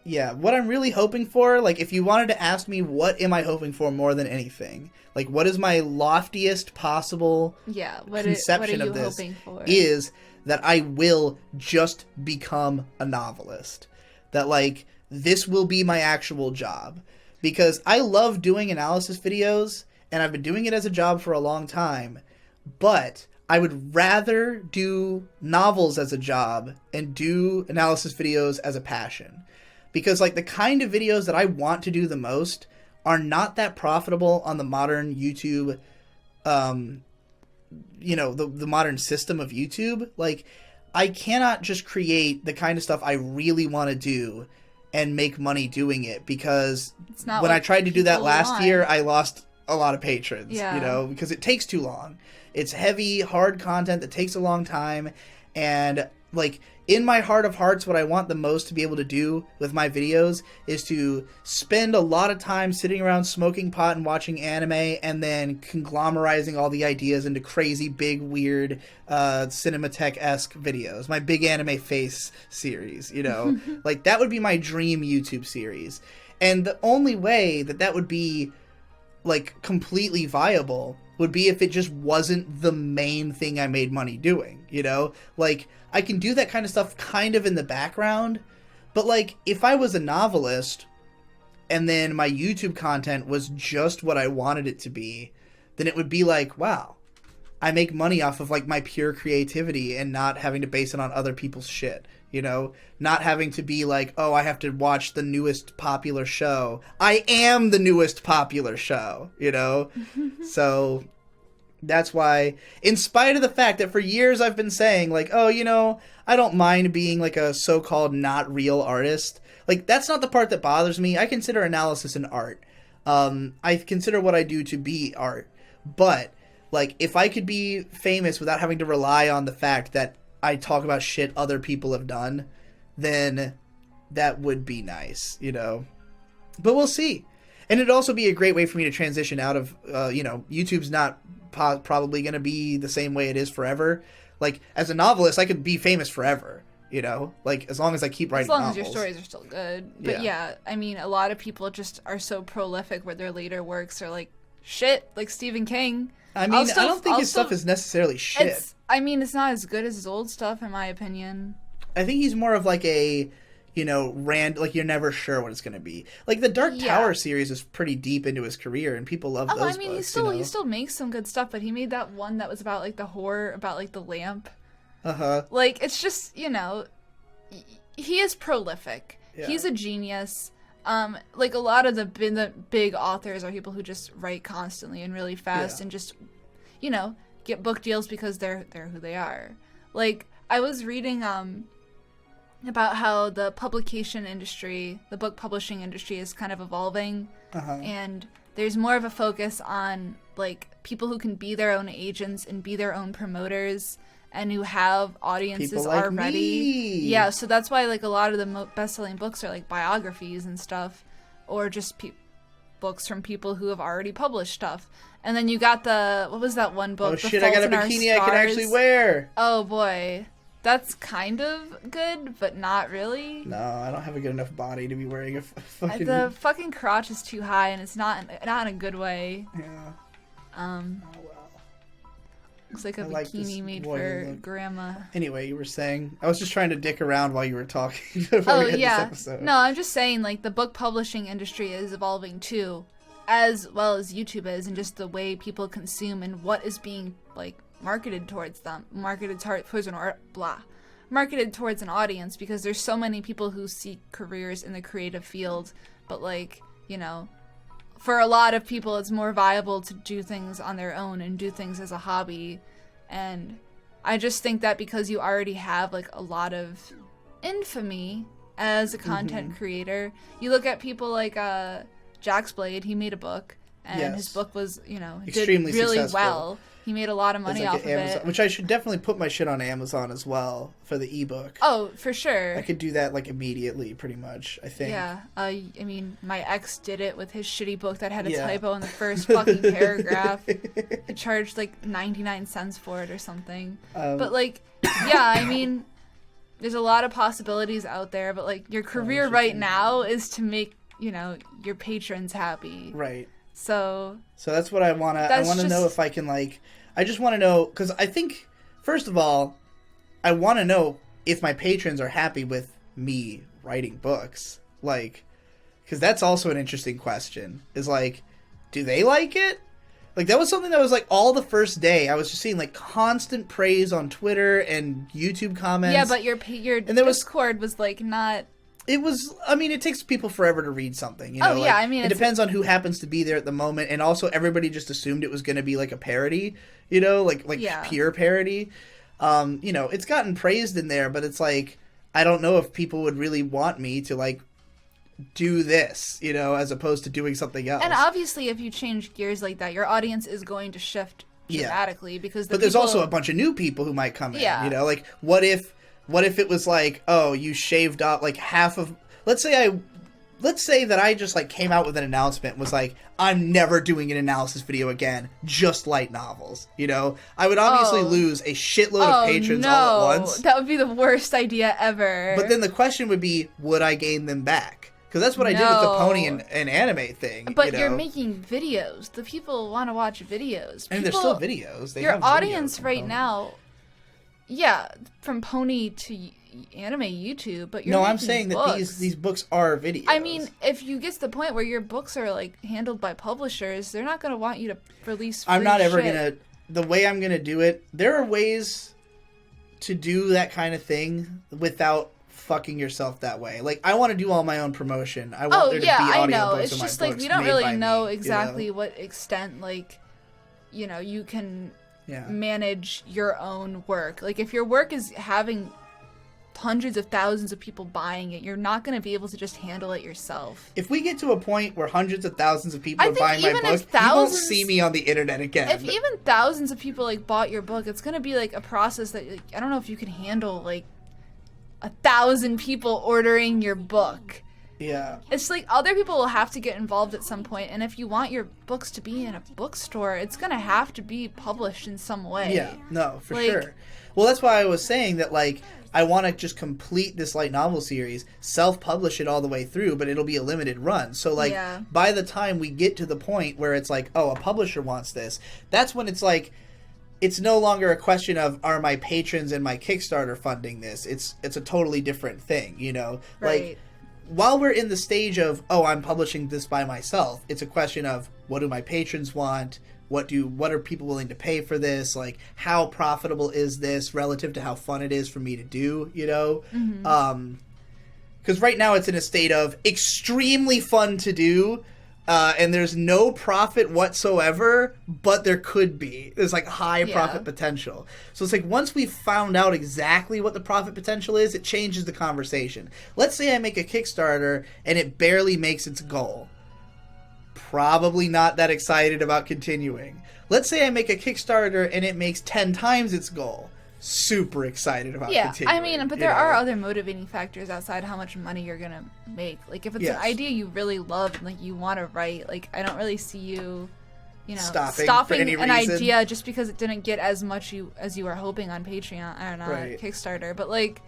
Yeah, what I'm really hoping for, like, if you wanted to ask me what am I hoping for more than anything, like, what is my loftiest possible conception what are you of this, hoping for? is that I will just become a novelist. That, like, this will be my actual job. Because I love doing analysis videos, and I've been doing it as a job for a long time, but I would rather do novels as a job and do analysis videos as a passion. Because, like, the kind of videos that I want to do the most are not that profitable on the modern YouTube, you know, the modern system of YouTube. Like, I cannot just create the kind of stuff I really want to do and make money doing it, because when I tried to do that last year, I lost a lot of patrons, you know, because it takes too long. It's heavy, hard content that takes a long time, and, like, in my heart of hearts, what I want the most to be able to do with my videos is to spend a lot of time sitting around smoking pot and watching anime, and then conglomerizing all the ideas into crazy, big, weird, Cinematech-esque videos. My Big Anime Face series, you know? Like, that would be my dream YouTube series. And the only way that that would be, like, completely viable would be if it just wasn't the main thing I made money doing, you know? Like, I can do that kind of stuff kind of in the background, but, like, if I was a novelist and then my YouTube content was just what I wanted it to be, then it would be like, wow, I make money off of, like, my pure creativity and not having to base it on other people's shit, you know? Not having to be like, oh, I have to watch the newest popular show. I am the newest popular show, you know? So that's why, in spite of the fact that for years I've been saying, like, oh, you know, I don't mind being, like, a so-called not real artist. Like, that's not the part that bothers me. I consider analysis an art. I consider what I do to be art. But, like, if I could be famous without having to rely on the fact that I talk about shit other people have done, then that would be nice, you know? But we'll see. And it'd also be a great way for me to transition out of, you know, YouTube's not probably going to be the same way it is forever. Like, as a novelist, I could be famous forever, you know? Like, as long as I keep writing novels. As long as your stories are still good. But yeah, I mean, a lot of people just are so prolific where their later works are like shit, like Stephen King. I mean, I don't think his stuff is necessarily shit. I mean, it's not as good as his old stuff, in my opinion. I think he's more of like a, you know, like you're never sure what it's going to be. Like the Dark Tower series is pretty deep into his career, and people love those books. I mean, he still makes some good stuff, but he made that one that was about like the horror, about like the lamp. Like, it's just, you know, he is prolific. Yeah. He's a genius. Like a lot of the big authors are people who just write constantly and really fast and just, you know, get book deals because they're who they are. Like, I was reading about how the publication industry, the book publishing industry, is kind of evolving, and there's more of a focus on, like, people who can be their own agents and be their own promoters and who have audiences like already. Me. Yeah, so that's why, like, a lot of the best-selling books are, like, biographies and stuff, or just books from people who have already published stuff. And then you got what was that one book? Oh shit, I got a bikini I can actually wear. Oh boy. That's kind of good, but not really. No, I don't have a good enough body to be wearing a fucking... The fucking crotch is too high, and it's not in a good way. Yeah. Oh, well. Looks like a bikini made for grandma. Anyway, you were saying... I was just trying to dick around while you were talking before we had this episode. No, I'm just saying, like, the book publishing industry is evolving, too. As well as YouTube is, and just the way people consume and what is being, like, marketed towards them, marketed towards an audience, because there's so many people who seek careers in the creative field, but, like, you know, for a lot of people it's more viable to do things on their own and do things as a hobby. And I just think that because you already have, like, a lot of infamy as a content creator, you look at people like Jack's Blade, he made a book, and his book was, you know, extremely did really successful. well. He made a lot of money off of Amazon, it. which I should definitely put my shit on Amazon as well for the ebook. Oh, for sure. I could do that, like, immediately, pretty much, I think. Yeah. I mean, my ex did it with his shitty book that had a typo in the first fucking paragraph. He charged, like, 99 cents for it or something. But, like, yeah, I mean, there's a lot of possibilities out there, but like your career right now is to make, you know, your patrons happy. Right. So that's what I want to know if I can, like, I just want to know, because I think, first of all, I want to know if my patrons are happy with me writing books. Like, because that's also an interesting question, is like, do they like it? Like, that was something that was like all the first day. I was just seeing like constant praise on Twitter and YouTube comments. Yeah, but your Discord was like not... It was, I mean, it takes people forever to read something, you know? Oh, yeah, I mean... It depends on who happens to be there at the moment, and also everybody just assumed it was going to be, like, a parody, you know? Like pure parody. You know, it's gotten praised in there, but it's like, I don't know if people would really want me to, like, do this, you know, as opposed to doing something else. And obviously, if you change gears like that, your audience is going to shift dramatically, because But there's also a bunch of new people who might come in, you know? Like, what if it was like, oh, you shaved off like half of... Let's say that I just like came out with an announcement, was like, I'm never doing an analysis video again, just light novels, you know? I would obviously lose a shitload of patrons all at once. That would be the worst idea ever. But then the question would be, would I gain them back? Because that's what I did with the pony and anime thing. But you know? You're making videos. The people want to watch videos. And there's still videos. Your audience right now... Yeah, from pony to anime YouTube, but you're I'm saying that these books are videos. I mean, if you get to the point where your books are like handled by publishers, they're not going to want you to release free I'm not ever shit. going to... The way I'm going to do it, there are ways to do that kind of thing without fucking yourself that way. Like, I want to do all my own promotion. I want there to be audiobooks It's of my just like books we don't made really by know me, exactly you know? what extent, like, you know, you can Yeah. manage your own work. Like, if your work is having hundreds of thousands of people buying it, you're not going to be able to just handle it yourself. If we get to a point where hundreds of thousands of people are buying my book, you won't see me on the internet again. If even thousands of people like bought your book, it's going to be like a process that, like, I don't know if you can handle like 1,000 people ordering your book. Yeah. It's like other people will have to get involved at some point, and if you want your books to be in a bookstore, it's going to have to be published in some way. Yeah, no, for sure. Well, that's why I was saying that, like, I want to just complete this light novel series, self-publish it all the way through, but it'll be a limited run. So, like, by the time we get to the point where it's like, oh, a publisher wants this, that's when it's like, it's no longer a question of, are my patrons and my Kickstarter funding this? It's a totally different thing, you know? Right. Like, while we're in the stage of, oh, I'm publishing this by myself, it's a question of, what do my patrons want? What are people willing to pay for this? Like, how profitable is this relative to how fun it is for me to do, you know? Mm-hmm. Because right now it's in a state of extremely fun to do, and there's no profit whatsoever, but there could be. There's, like, high profit potential. So it's like, once we've found out exactly what the profit potential is, it changes the conversation. Let's say I make a Kickstarter, and it barely makes its goal. Probably not that excited about continuing. Let's say I make a Kickstarter, and it makes 10 times its goal. Super excited about continuing. I mean, but there are other motivating factors outside how much money you're gonna make. Like, if it's an idea you really love and, like, you want to write, like, I don't really see you, you know, stopping an idea just because it didn't get as much as you were hoping on Patreon or on Kickstarter. But, like,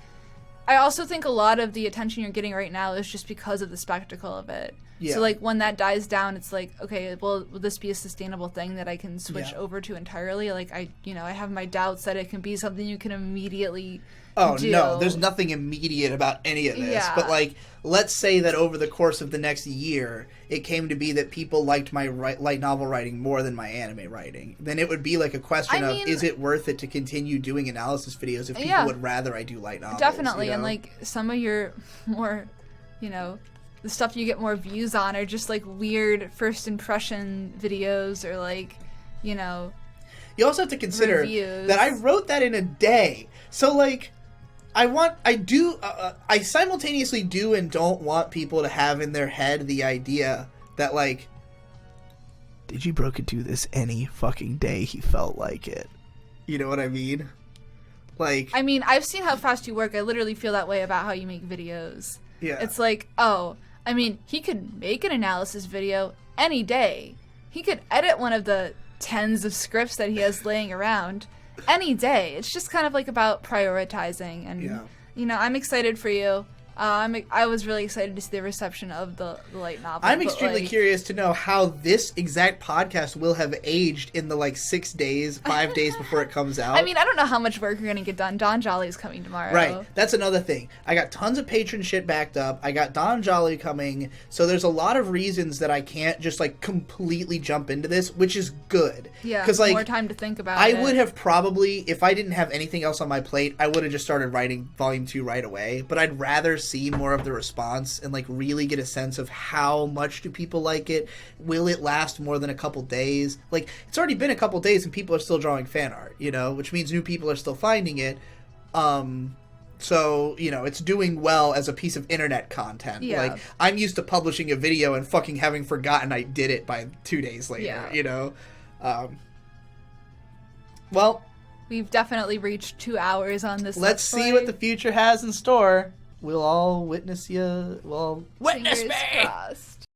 I also think a lot of the attention you're getting right now is just because of the spectacle of it. Yeah. So, like, when that dies down, it's like, okay, well, will this be a sustainable thing that I can switch over to entirely? Like, I have my doubts that it can be something you can immediately do. No, there's nothing immediate about any of this. Yeah. But, like, let's say that over the course of the next year, it came to be that people liked my light novel writing more than my anime writing. Then it would be, like, a question of, is it worth it to continue doing analysis videos if people would rather I do light novels? Definitely, you know? And, like, some of your more, you know, the stuff you get more views on are just, like, weird first impression videos or, like, you know, you also have to consider reviews. That I wrote that in a day. So, like, I simultaneously do and don't want people to have in their head the idea that, like, Digibro could do this any fucking day he felt like it. You know what I mean? Like, I mean, I've seen how fast you work. I literally feel that way about how you make videos. Yeah. It's like, oh, I mean, he could make an analysis video any day. He could edit one of the tens of scripts that he has laying around any day. It's just kind of like about prioritizing and I'm excited for you. I was really excited to see the reception of the light novel. I'm extremely curious to know how this exact podcast will have aged in the 6 days, 5 days before it comes out. I mean, I don't know how much work you're going to get done. Don Jolly's coming tomorrow. Right. That's another thing. I got tons of patron shit backed up. I got Don Jolly coming. So there's a lot of reasons that I can't just completely jump into this, which is good. Yeah. Because more time to think about it. I would have probably, if I didn't have anything else on my plate, I would have just started writing Volume 2 right away. But I'd rather see more of the response and really get a sense of how much do people like it. Will it last more than a couple days? It's already been a couple days and people are still drawing fan art, which means new people are still finding it. So, it's doing well as a piece of internet content. Yeah. I'm used to publishing a video and fucking having forgotten I did it by 2 days later, well, we've definitely reached 2 hours on this. Let's see what the future has in store. We'll all witness you. Well, witness me! Crossed.